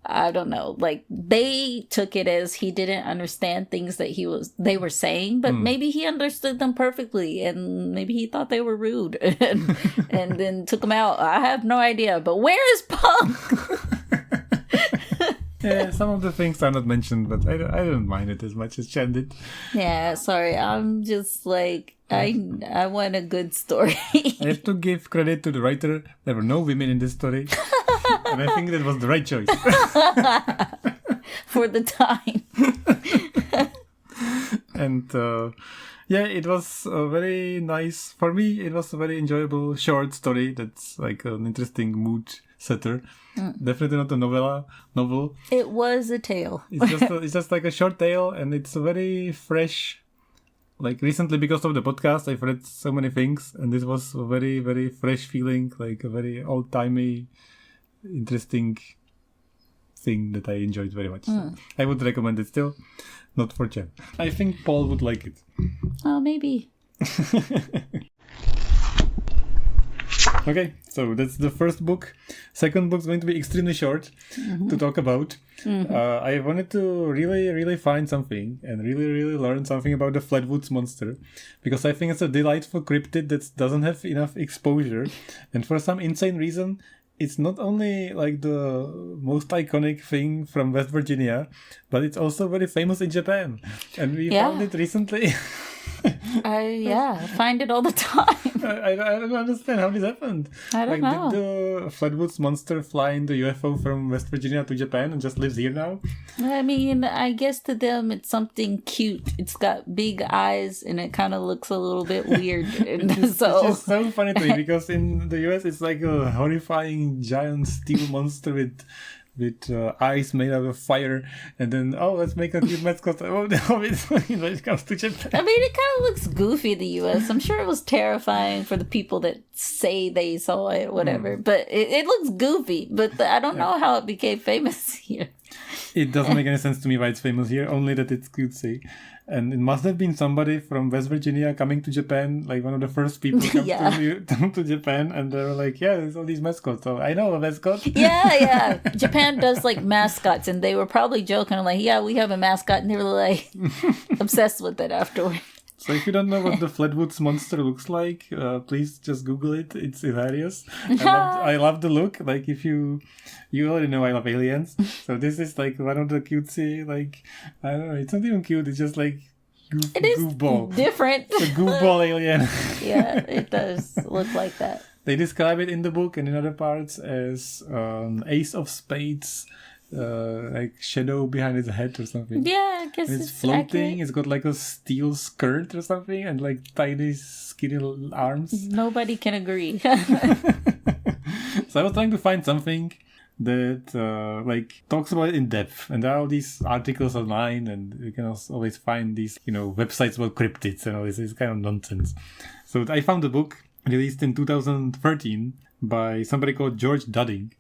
I don't know, like they took it as he didn't understand things that they were saying, but maybe he understood them perfectly, and maybe he thought they were rude, and then took them out. I have no idea. But where is Punk? Yeah, some of the things are not mentioned, but I don't mind it as much as Chen did. Yeah, sorry. I'm just like I want a good story. I have to give credit to the writer. There were no women in this story. And I think that was the right choice. For the time. And yeah, it was a very nice, for me, it was a very enjoyable short story that's like an interesting mood setter. Definitely not a novel. It was a tale. It's just like a short tale, and it's a very fresh. Like recently, because of the podcast, I've read so many things, and this was a very, very fresh feeling, like a very old-timey, interesting thing that I enjoyed very much. So I would recommend it still, not for Chen. I think Paul would like it. Oh, maybe. Okay, so that's the first book. Second book's going to be extremely short to talk about. I wanted to really find something and really learn something about the Flatwoods Monster, because I think it's a delightful cryptid that doesn't have enough exposure, and for some insane reason, it's not only like the most iconic thing from West Virginia, but it's also very famous in Japan, and we found it recently. I find it all the time. I don't understand how this happened. I don't know. Did the Flatwoods Monster fly in the UFO from West Virginia to Japan and just lives here now? I mean, I guess to them it's something cute. It's got big eyes and it kind of looks a little bit weird. It's just so funny to me, because in the US it's like a horrifying giant steel monster with eyes made out of fire, and then let's make a cute mascot. When it comes to Japan, I mean, it kind of looks goofy in the U.S. I'm sure it was terrifying for the people that say they saw it, whatever. But it looks goofy. But I don't know how it became famous here. It doesn't make any sense to me why it's famous here. Only that it's cutesy. And it must have been somebody from West Virginia coming to Japan, like one of the first people come to Japan, and they were like, yeah, there's all these mascots. So I know a mascot. Yeah. Japan does like mascots, and they were probably joking, like, yeah, we have a mascot, and they were like obsessed with it afterward. So if you don't know what the Flatwoods Monster looks like, please just Google it. It's hilarious. I love the look. Like, if you already know I love aliens. So this is like one of the cutesy, like, I don't know, it's not even cute. It's just like goofball. Different. It's a goofball alien. Yeah, it does look like that. They describe it in the book and in other parts as Ace of Spades, like shadow behind his head or something. Yeah, I guess it's floating. Accurate. It's got like a steel skirt or something, and like tiny skinny little arms. Nobody can agree. So I was trying to find something that like talks about it in depth, and there are all these articles online, and you can also always find these websites about cryptids and all this. It's kind of nonsense. So I found a book released in 2013 by somebody called George Dudding.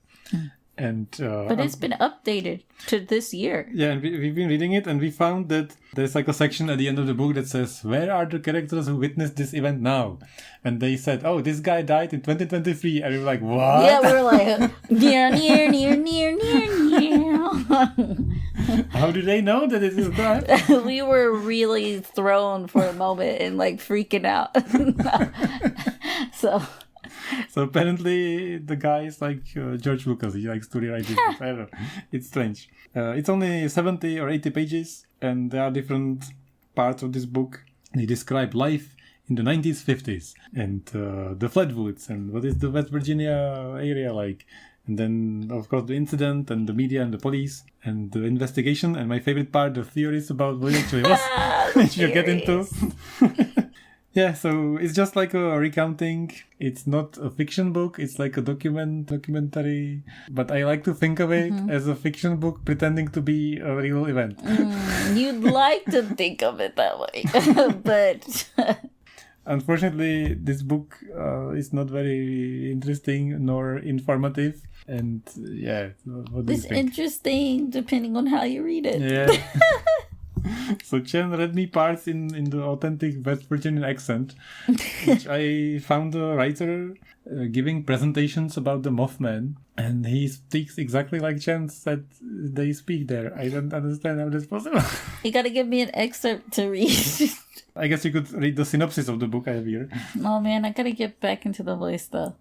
And but it's been updated to this year. Yeah, and we've been reading it, and we found that there's like a section at the end of the book that says, where are the characters who witnessed this event now? And they said, this guy died in 2023. And we were like, what? Yeah, we were like, near. How do they know that it is that? We were really thrown for a moment and like freaking out. So apparently the guy is like George Lucas. He likes to rewrite this. I don't know. It's strange. It's only 70 or 80 pages, and there are different parts of this book. They describe life in the 90s, 50s, and the Flatwoods, and what is the West Virginia area like. And then, of course, the incident, and the media, and the police, and the investigation, and my favorite part, the theories about what it actually was, which you'll get into. Yeah, so it's just like a recounting. It's not a fiction book. It's like a documentary. But I like to think of it as a fiction book pretending to be a real event. You'd like to think of it that way. But Unfortunately, this book is not very interesting nor informative. And yeah, what do you It's think? interesting depending on how you read it. Yeah. So Chen read me parts in the authentic West Virginian accent, which I found the writer giving presentations about the Mothman, and he speaks exactly like Chen said they speak there. I don't understand how that's possible. You gotta give me an excerpt to read. I guess you could read the synopsis of the book I have here. Oh man, I gotta get back into the voice though.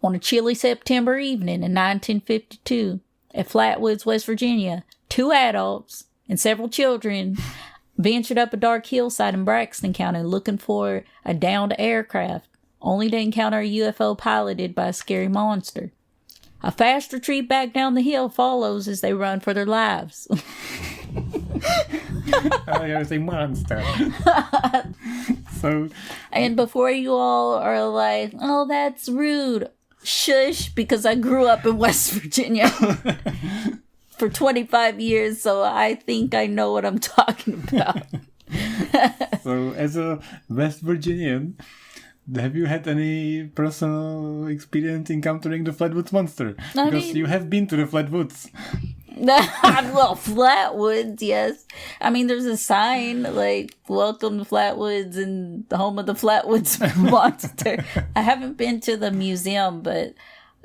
On a chilly September evening in 1952, at Flatwoods, West Virginia, 2 adults and several children ventured up a dark hillside in Braxton County looking for a downed aircraft, only to encounter a UFO piloted by a scary monster. A fast retreat back down the hill follows as they run for their lives. I hear say monster. So, And before you all are like, oh, that's rude, shush, because I grew up in West Virginia for 25 years, so I think I know what I'm talking about. so as a West Virginian, have you had any personal experience encountering the Flatwoods Monster? I Because mean- you have been to the Flatwoods. Well, Flatwoods, yes. I mean, there's a sign like "Welcome to Flatwoods" and the home of the Flatwoods Monster. I haven't been to the museum, but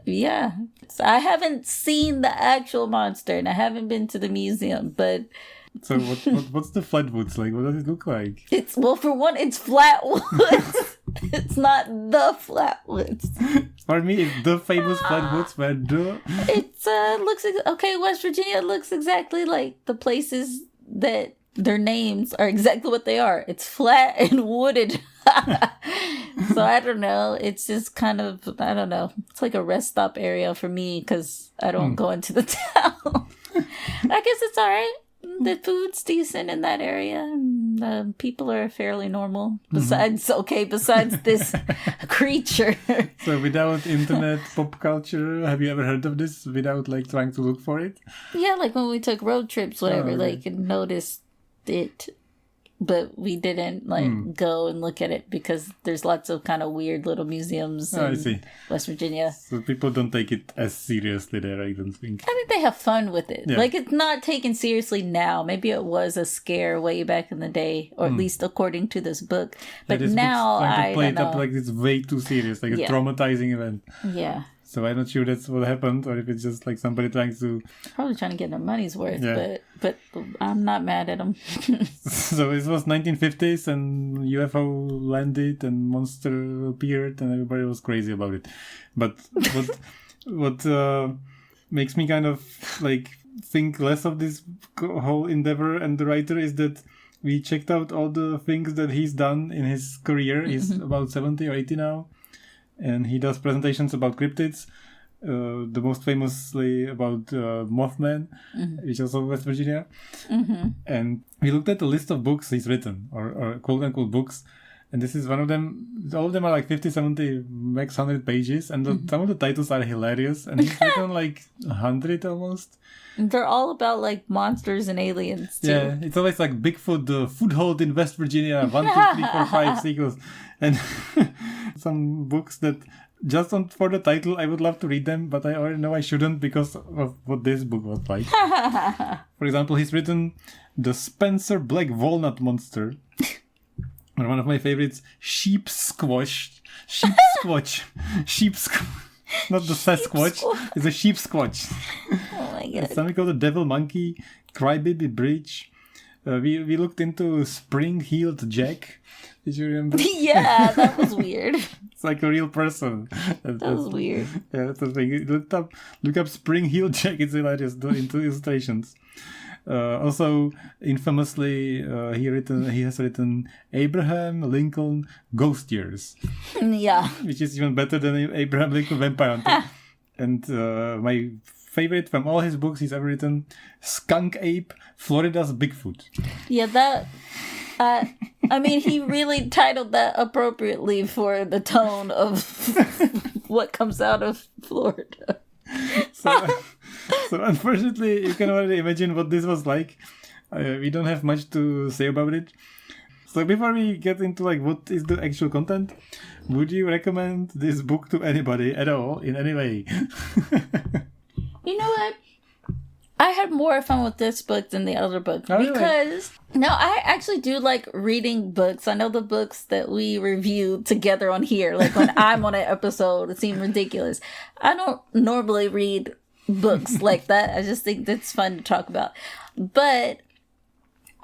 yeah, so I haven't seen the actual monster, and I haven't been to the museum. But So what's the Flatwoods like? What does it look like? it's for one, it's Flatwoods. It's not the Flatwoods. For me, it's the famous Flatwoods where the... It's okay. West Virginia looks exactly like the places that their names are exactly what they are. It's flat and wooded. So I don't know. It's just kind of, I don't know. It's like a rest stop area for me because I don't go into the town. I guess it's all right. The food's decent in that area. And the people are fairly normal. Besides this creature. So without internet pop culture, have you ever heard of this without like trying to look for it? Yeah, like when we took road trips, whatever, okay. like and noticed it, but we didn't like go and look at it because there's lots of kind of weird little museums I in see. West Virginia. So people don't take it as seriously there, I don't think. I think they have fun with it. Yeah. Like it's not taken seriously now. Maybe it was a scare way back in the day, or at least according to this book. But Yeah, this now book's trying I to play don't it up know. like it's way too serious, like a Yeah. traumatizing event. Yeah, So I'm not sure that's what happened, or if it's just like somebody trying to... probably trying to get their money's worth. Yeah. But I'm not mad at them. So it was 1950s and UFO landed and monster appeared and everybody was crazy about it. But what makes me kind of like think less of this whole endeavor and the writer is that we checked out all the things that he's done in his career. He's about 70 or 80 now. And he does presentations about cryptids, the most famously about Mothman, which is also West Virginia. And we looked at the list of books he's written, or quote-unquote books, and this is one of them. All of them are like 50, 70, max 100 pages, and some of the titles are hilarious, and he's written like 100 almost. They're all about like monsters and aliens too. Yeah, it's always like Bigfoot, the foothold in West Virginia, 1, 2, 3, 4, 5 sequels. And some books that just for the title, I would love to read them, but I already know I shouldn't because of what this book was like. For example, he's written The Spencer Black Walnut Monster. Or one of my favorites, Sheep Squatch. Not the Sasquatch, it's a sheep squatch. Oh my It's god. something called the Devil Monkey, Crybaby Bridge. We looked into Spring Heeled Jack. Did you remember? Yeah, that was weird. It's like a real person. That was weird. Yeah, that's the thing. Look up Spring Heeled Jack. It's hilarious. Into illustrations. Also, infamously, he has written Abraham Lincoln Ghost Years, Yeah. which is even better than Abraham Lincoln Vampire Hunter. And my favorite from all his books he's ever written, Skunk Ape, Florida's Bigfoot. Yeah, that. I mean, he really titled that appropriately for the tone of what comes out of Florida. So unfortunately, you can already imagine what this was like. We don't have much to say about it. So before we get into like what is the actual content, would you recommend this book to anybody at all in any way? You know what? I had more fun with this book than the other book because no, I actually do like reading books. I know the books that we review together on here, like when I'm on an episode, it seems ridiculous. I don't normally read books like that. I just think that's fun to talk about. But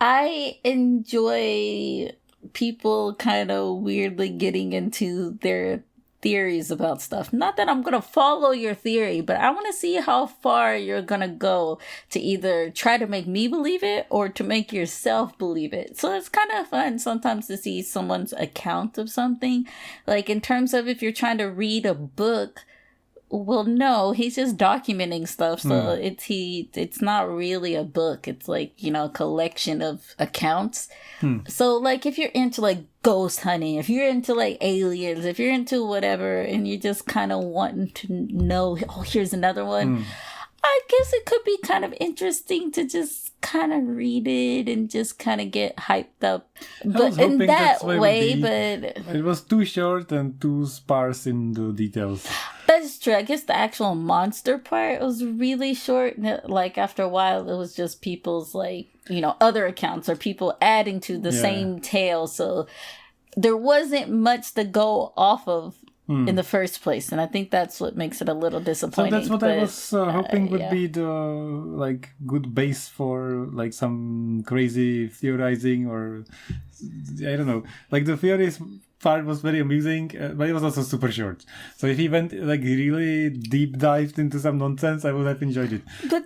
I enjoy people kind of weirdly getting into their theories about stuff. Not that I'm going to follow your theory, but I want to see how far you're going to go to either try to make me believe it or to make yourself believe it. So it's kind of fun sometimes to see someone's account of something. Like in terms of if you're trying to read a book, well, no, he's just documenting stuff. So it's not really a book. It's like, a collection of accounts. So like if you're into like ghost hunting, if you're into like aliens, if you're into whatever, and you're just kind of wanting to know, oh, here's another one. I guess it could be kind of interesting to just kind of read it and just kind of get hyped up. But in that way, but it was too short and too sparse in the details. That's true. I guess the actual monster part was really short. Like after a while, it was just people's like, other accounts or people adding to the same tale. So there wasn't much to go off of in the first place. And I think that's what makes it a little disappointing. So that's what I was hoping would be the like good base for like some crazy theorizing or I don't know. Like the theories part was very amusing, but it was also super short. So if he went like really deep dived into some nonsense, I would have enjoyed it. But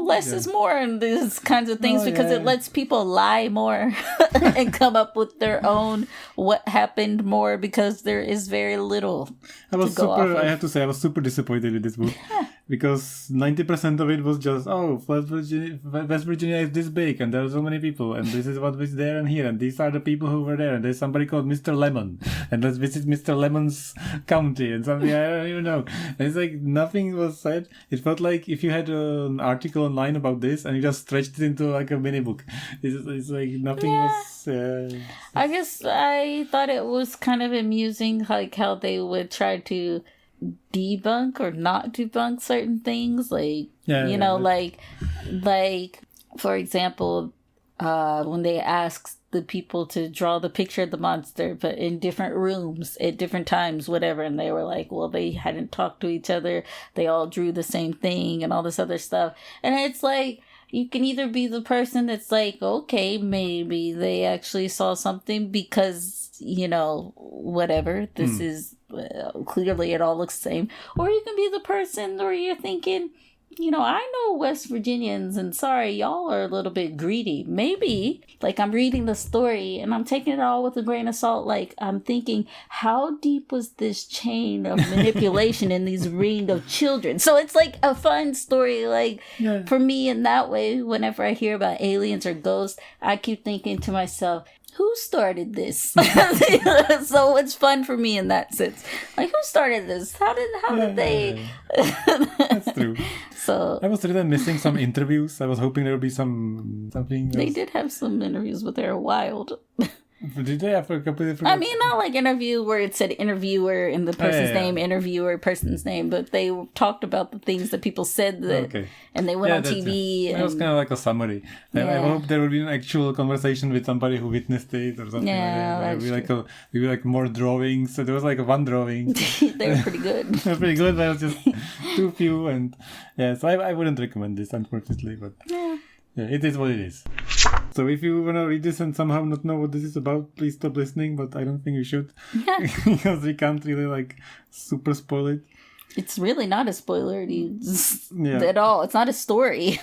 less is more in these kinds of things because it lets people lie more and come up with their own what happened more because there is very little. I have to say I was super disappointed with this book. Because 90% of it was just, West Virginia is this big and there are so many people and this is what was there and here and these are the people who were there and there's somebody called Mr. Lemon and let's visit Mr. Lemon's county and something, I don't even know. And it's like nothing was said. It felt like if you had an article online about this and you just stretched it into like a mini book. It's like nothing was... I guess I thought it was kind of amusing like how they would try to debunk or not debunk certain things like like for example when they asked the people to draw the picture of the monster but in different rooms at different times whatever and they were like well they hadn't talked to each other, they all drew the same thing and all this other stuff, and it's like you can either be the person that's like, okay, maybe they actually saw something because, whatever, this is clearly it all looks the same. Or you can be the person where you're thinking, I know West Virginians and sorry, y'all are a little bit greedy. Maybe, like I'm reading the story and I'm taking it all with a grain of salt. Like I'm thinking, how deep was this chain of manipulation in these ring of children? So it's like a fun story. Like for me in that way, whenever I hear about aliens or ghosts, I keep thinking to myself, who started this? So it's fun for me in that sense. Like, who started this? How did they? That's true. So I was really missing some interviews. I was hoping there would be something. They did have some interviews, but they're wild. Did they have a completely different? I mean, not like interview where it said interviewer in the person's name, interviewer, person's name, but they talked about the things that people said that, and they went on TV. It was kind of like a summary. I hope there would be an actual conversation with somebody who witnessed it or something. Yeah, maybe like more drawings. So there was like one drawing. They were pretty good. They were pretty good, but it was just too few, and so I wouldn't recommend this, unfortunately. But it is what it is. So if you want to read this and somehow not know what this is about, please stop listening, but I don't think you should. Because we can't really like super spoil it. It's really not a spoiler at all. It's not a story.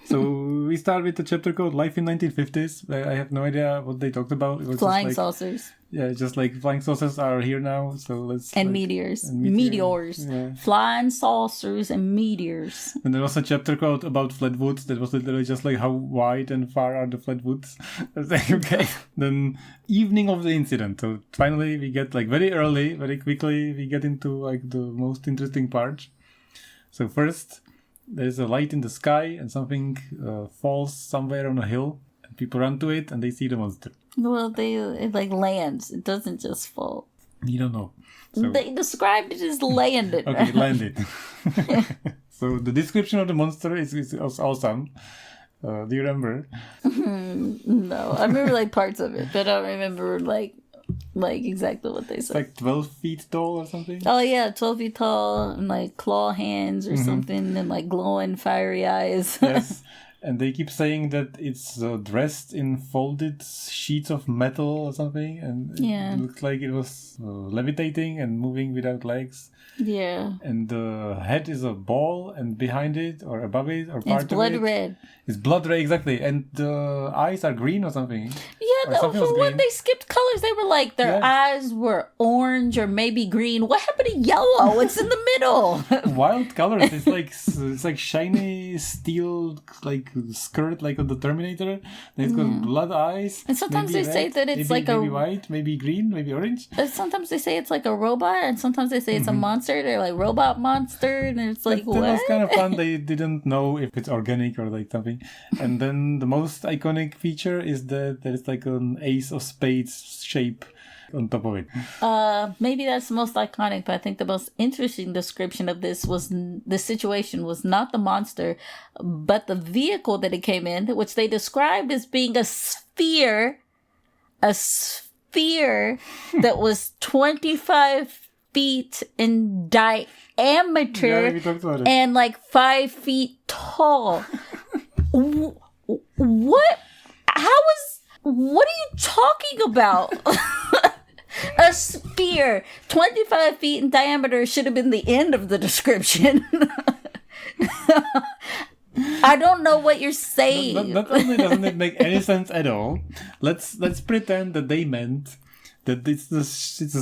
So we start with the chapter called Life in 1950s. I have no idea what they talked about. It was flying saucers. Yeah, just like flying saucers are here now. So let's and meteors. Meteors. Yeah. Flying saucers and meteors. And there was a chapter called about Flatwoods that was literally just like how wide and far are the Flatwoods. I was like, okay. Then evening of the incident. So finally we get like very early, very quickly we get into like the most interesting part. So first there's a light in the sky and something falls somewhere on a hill and people run to it and they see the monster. Well, it like lands. It doesn't just fall. You don't know. So, They described it as landed. okay, landed. So the description of the monster is awesome. Do you remember? No, I remember like parts of it, but I don't remember like exactly what they It's said. like 12 feet tall or something. Oh yeah, 12 feet tall and like claw hands or something, and like glowing fiery eyes. Yes. And they keep saying that it's dressed in folded sheets of metal or something, and it looked like it was levitating and moving without legs. Yeah. And the head is a ball, and behind it or above it or part It's blood of it, red. It's blood red, exactly. And the eyes are green or something. Yeah, something was for when green. they skipped colors, they were like their eyes were orange or maybe green. What happened to yellow? It's in the middle. Wild colors. It's like shiny steel like skirt like on the Terminator. Then it's got blood eyes. And sometimes maybe they say red, that it's maybe, like maybe white, maybe green, maybe orange. Sometimes they say it's like a robot, and sometimes they say it's a monster. They're like robot monster, and it's like That what? was kind of fun. They didn't know if it's organic or like something. And then the most iconic feature is that there is like an ace of spades shape on top of it. Maybe that's the most iconic, but I think the most interesting description of this was the situation was not the monster, but the vehicle that it came in, which they described as being a sphere that was 25 feet in diameter Yeah, we talked about it. and like 5 feet tall. What? What are you talking about? A sphere 25 feet in diameter should have been the end of the description. I don't know what you're saying. Not only doesn't it make any sense at all, let's pretend that they meant that it's a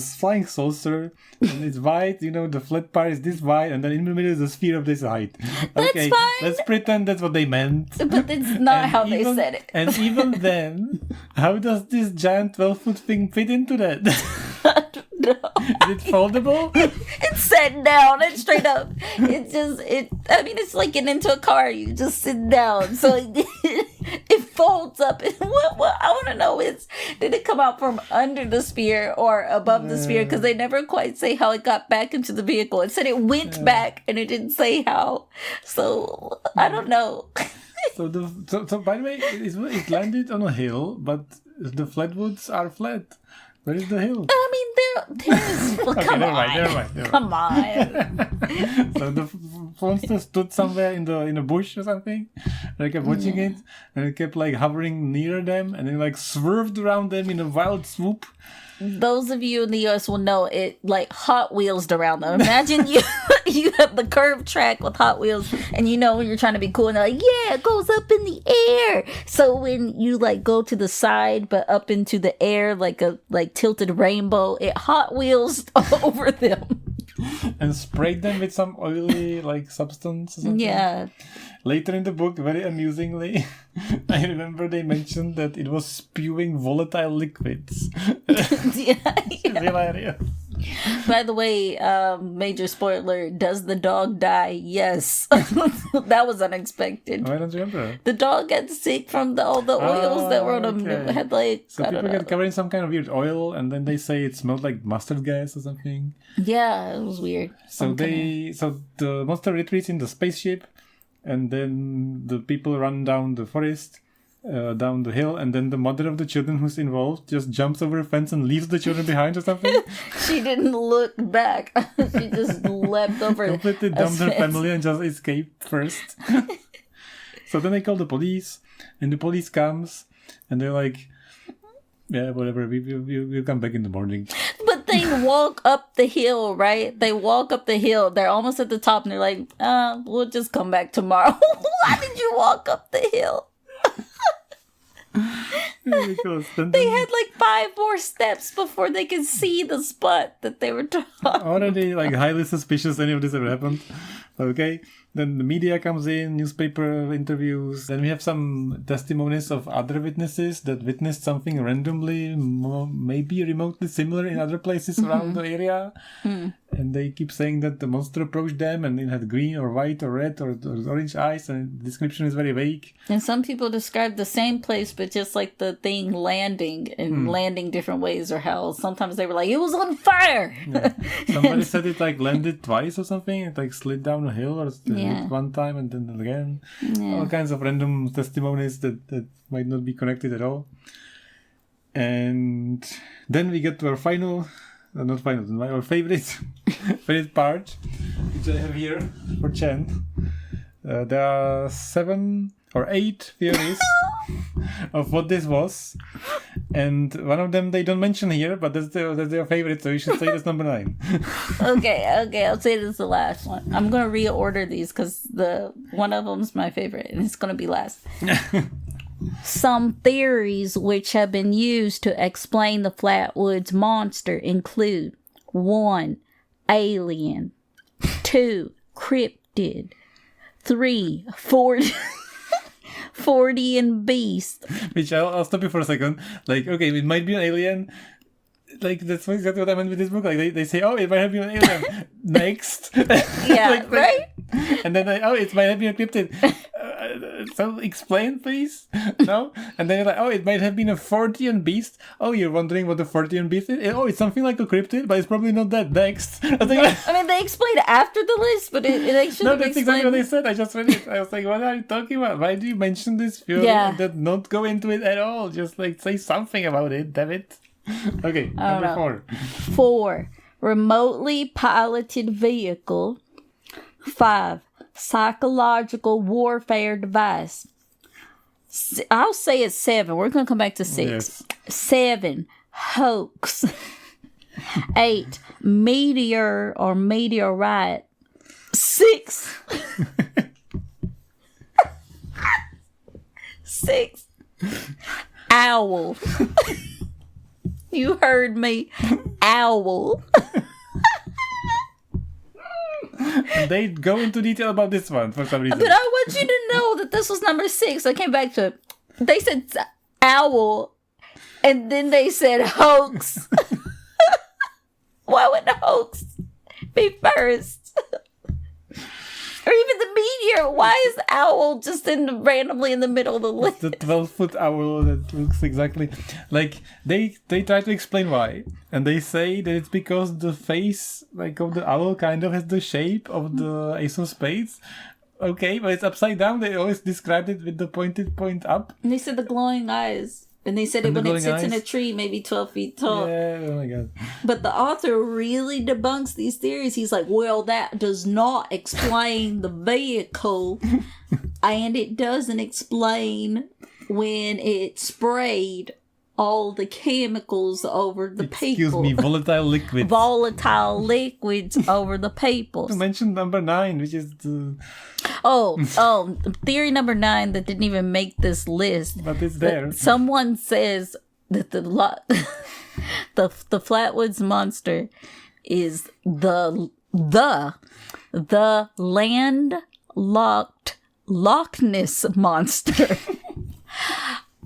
flying saucer and it's wide, the flat part is this wide, and then in the middle is a sphere of this height. Okay, That's fine. let's pretend that's what they meant. But it's not how they said it. And even then, how does this giant 12-foot thing fit into that? No. Is it foldable? It's set down. It's straight up. It's like getting into a car. You just sit down. So it folds up. What I want to know is, did it come out from under the sphere or above the sphere? Because they never quite say how it got back into the vehicle. It said it went back, and it didn't say how. So I don't know. So by the way, it landed on a hill, but the Flatwoods are flat. Where is the hill? I mean, there's. Well, Okay, never mind. Come on. So the monster stood somewhere in the bush or something. And I kept watching it, and it kept like hovering near them, and then like swerved around them in a wild swoop. Those of you in the US will know it like Hot Wheels around them. Imagine you have the curved track with Hot Wheels, and when you're trying to be cool, and they're like, yeah, it goes up in the air. So when you like go to the side but up into the air like a tilted rainbow, it Hot Wheels over them. And sprayed them with some oily like substance or something. Yeah. Later in the book, very amusingly, I remember they mentioned that it was spewing volatile liquids. Yeah. It's hilarious. By the way, major spoiler, does the dog die? Yes. That was unexpected. I don't remember. The dog got sick from all the oils that were on him. Okay. It had like, So I don't people know. get covered in some kind of weird oil, and then they say it smelled like mustard gas or something. Yeah, it was weird. So the monster retreats in the spaceship, and then the people run down the forest, down the hill, and then the mother of the children who's involved just jumps over a fence and leaves the children behind or something. She didn't look back. She just leapt over. Completely dumped her family and just escaped first. So then they call the police, and the police comes, and they're like, yeah, whatever, we'll come back in the morning. But they walk up the hill, right? They walk up the hill. They're almost at the top, and they're like, we'll just come back tomorrow. Why did you walk up the hill? Because They had like 5 more steps before they could see the spot that they were talking. already like highly suspicious any of this ever happened. Okay, then the media comes in, newspaper interviews. Then we have some testimonies of other witnesses that witnessed something randomly, maybe remotely similar in other places around the area. And and they keep saying that the monster approached them and it had green or white or red or orange eyes, and the description is very vague. And some people describe the same place, but just like the thing landing and landing different ways, or how sometimes they were like, it was on fire. Yeah. Somebody said it like landed twice or something. It like slid down a hill or hit one time and then again. Yeah. All kinds of random testimonies that might not be connected at all. And then we get to our final, our favorite part, which I have here for Chen. There are 7 or 8 theories of what this was, and one of them they don't mention here, but that's their favorite, so you should say that's number 9. Okay, I'll say this is the last one. I'm gonna reorder these because one of them's my favorite, and it's gonna be last. Some theories which have been used to explain the Flatwoods Monster include 1. Alien, 2. Cryptid, 3. 40 beast. Which I'll stop you for a second. Like, okay, it might be an alien. Like, that's exactly what I meant with this book. Like, they say, oh, it might have been an alien. Next. Yeah, right? And then, it might have been a cryptid. So explain, please. No? And then you're like, oh, it might have been a 40 beast. Oh, you're wondering what the 40 beast is? Oh, it's something like a cryptid, but it's probably not that. Next. I mean, they explained after the list, but they should have explained. No, that's exactly what they said. I just read it. I was like, what are you talking about? Why do you mention this theory and then not go into it at all? Just like say something about it, damn it. Okay, number 4. 4. Remotely piloted vehicle. 5. Psychological warfare device. I'll say it's 7. We're going to come back to 6. Yes. 7. Hoax. 8. Meteor or meteorite. 6. 6. Owl. You heard me. Owl. They go into detail about this one for some reason. But I want you to know that this was number 6. I came back to it. They said owl, and then they said hoax. Why would the hoax be first? Or even the meteor. Why is the owl just randomly in the middle of the list? The 12-foot owl that looks exactly like they try to explain why, and they say that it's because the face of the owl kind of has the shape of the Ace of Spades. Okay, but it's upside down. They always described it with the pointed point up. And they said the glowing eyes. And they said when it sits in a tree, maybe 12 feet tall. Yeah, oh my God. But the author really debunks these theories. He's like, well, that does not explain the vehicle. And it doesn't explain when it sprayed all the chemicals over the people. Excuse me, volatile liquids. Volatile liquids over the people. You mentioned number 9, which is the... Oh, theory number 9 that didn't even make this list. But it's there. But someone says that the Flatwoods Monster is the landlocked Loch Ness Monster.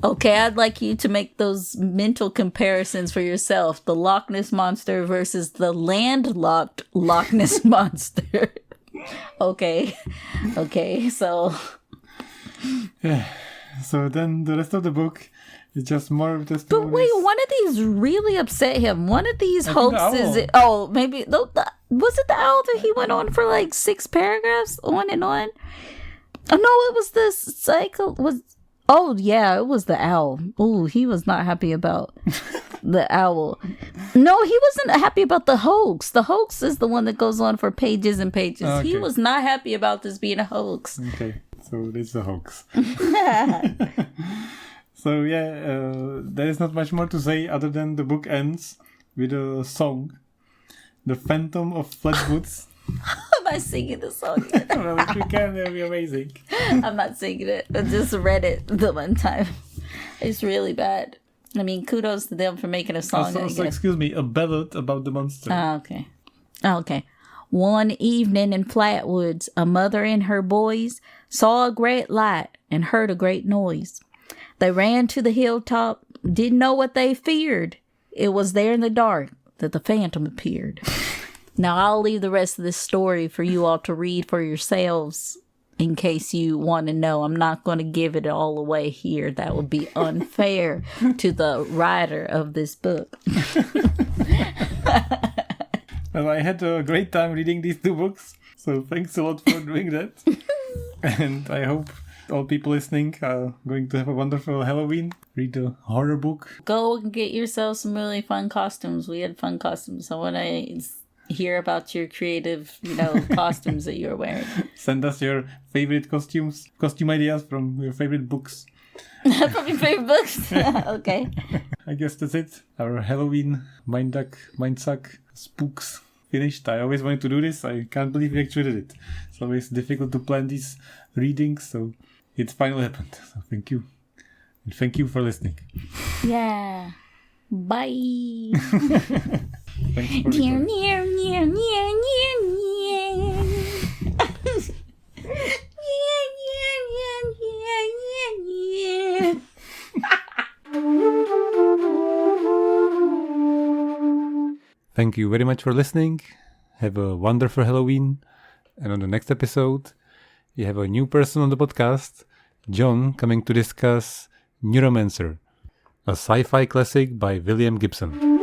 Okay, I'd like you to make those mental comparisons for yourself. The Loch Ness Monster versus the landlocked Loch Ness Monster. Okay, so... So then the rest of the book is just more testimonies. But wait, one of these really upset him. One of these hoaxes... maybe... Was it the owl that he went on for like 6 paragraphs on and on? Oh, no, it was the cycle... Oh, yeah, it was the owl. Oh, he was not happy about the owl. No, he wasn't happy about the hoax. The hoax is the one that goes on for pages and pages. Okay. He was not happy about this being a hoax. Okay, so it's a hoax. So, there is not much more to say other than the book ends with a song. The Phantom of Flatwoods. Am I singing the song? Well, if you can, that'd be amazing. I'm not singing it. I just read it the one time. It's really bad. I mean, kudos to them for making a song. Also, excuse me, a ballad about the monster. Okay. One evening in Flatwoods, a mother and her boys saw a great light and heard a great noise. They ran to the hilltop, didn't know what they feared. It was there in the dark that the phantom appeared. Now, I'll leave the rest of this story for you all to read for yourselves in case you want to know. I'm not going to give it all away here. That would be unfair to the writer of this book. Well, I had a great time reading these 2 books, so thanks a lot for doing that. And I hope all people listening are going to have a wonderful Halloween. Read a horror book. Go and get yourself some really fun costumes. We had fun costumes. I want to hear about your creative, costumes that you're wearing. Send us your favorite costume ideas from your favorite books. From your favorite books? Okay. I guess that's it. Our Halloween Mind Suck Spooks finished. I always wanted to do this. I can't believe we actually did it. It's always difficult to plan these readings, so it finally happened. So thank you. And thank you for listening. Yeah. Bye. Thanks for Near, listening. near, near, near, near, near. Thank you very much for listening. Have a wonderful Halloween. And on the next episode, we have a new person on the podcast, John, coming to discuss Neuromancer, a sci-fi classic by William Gibson.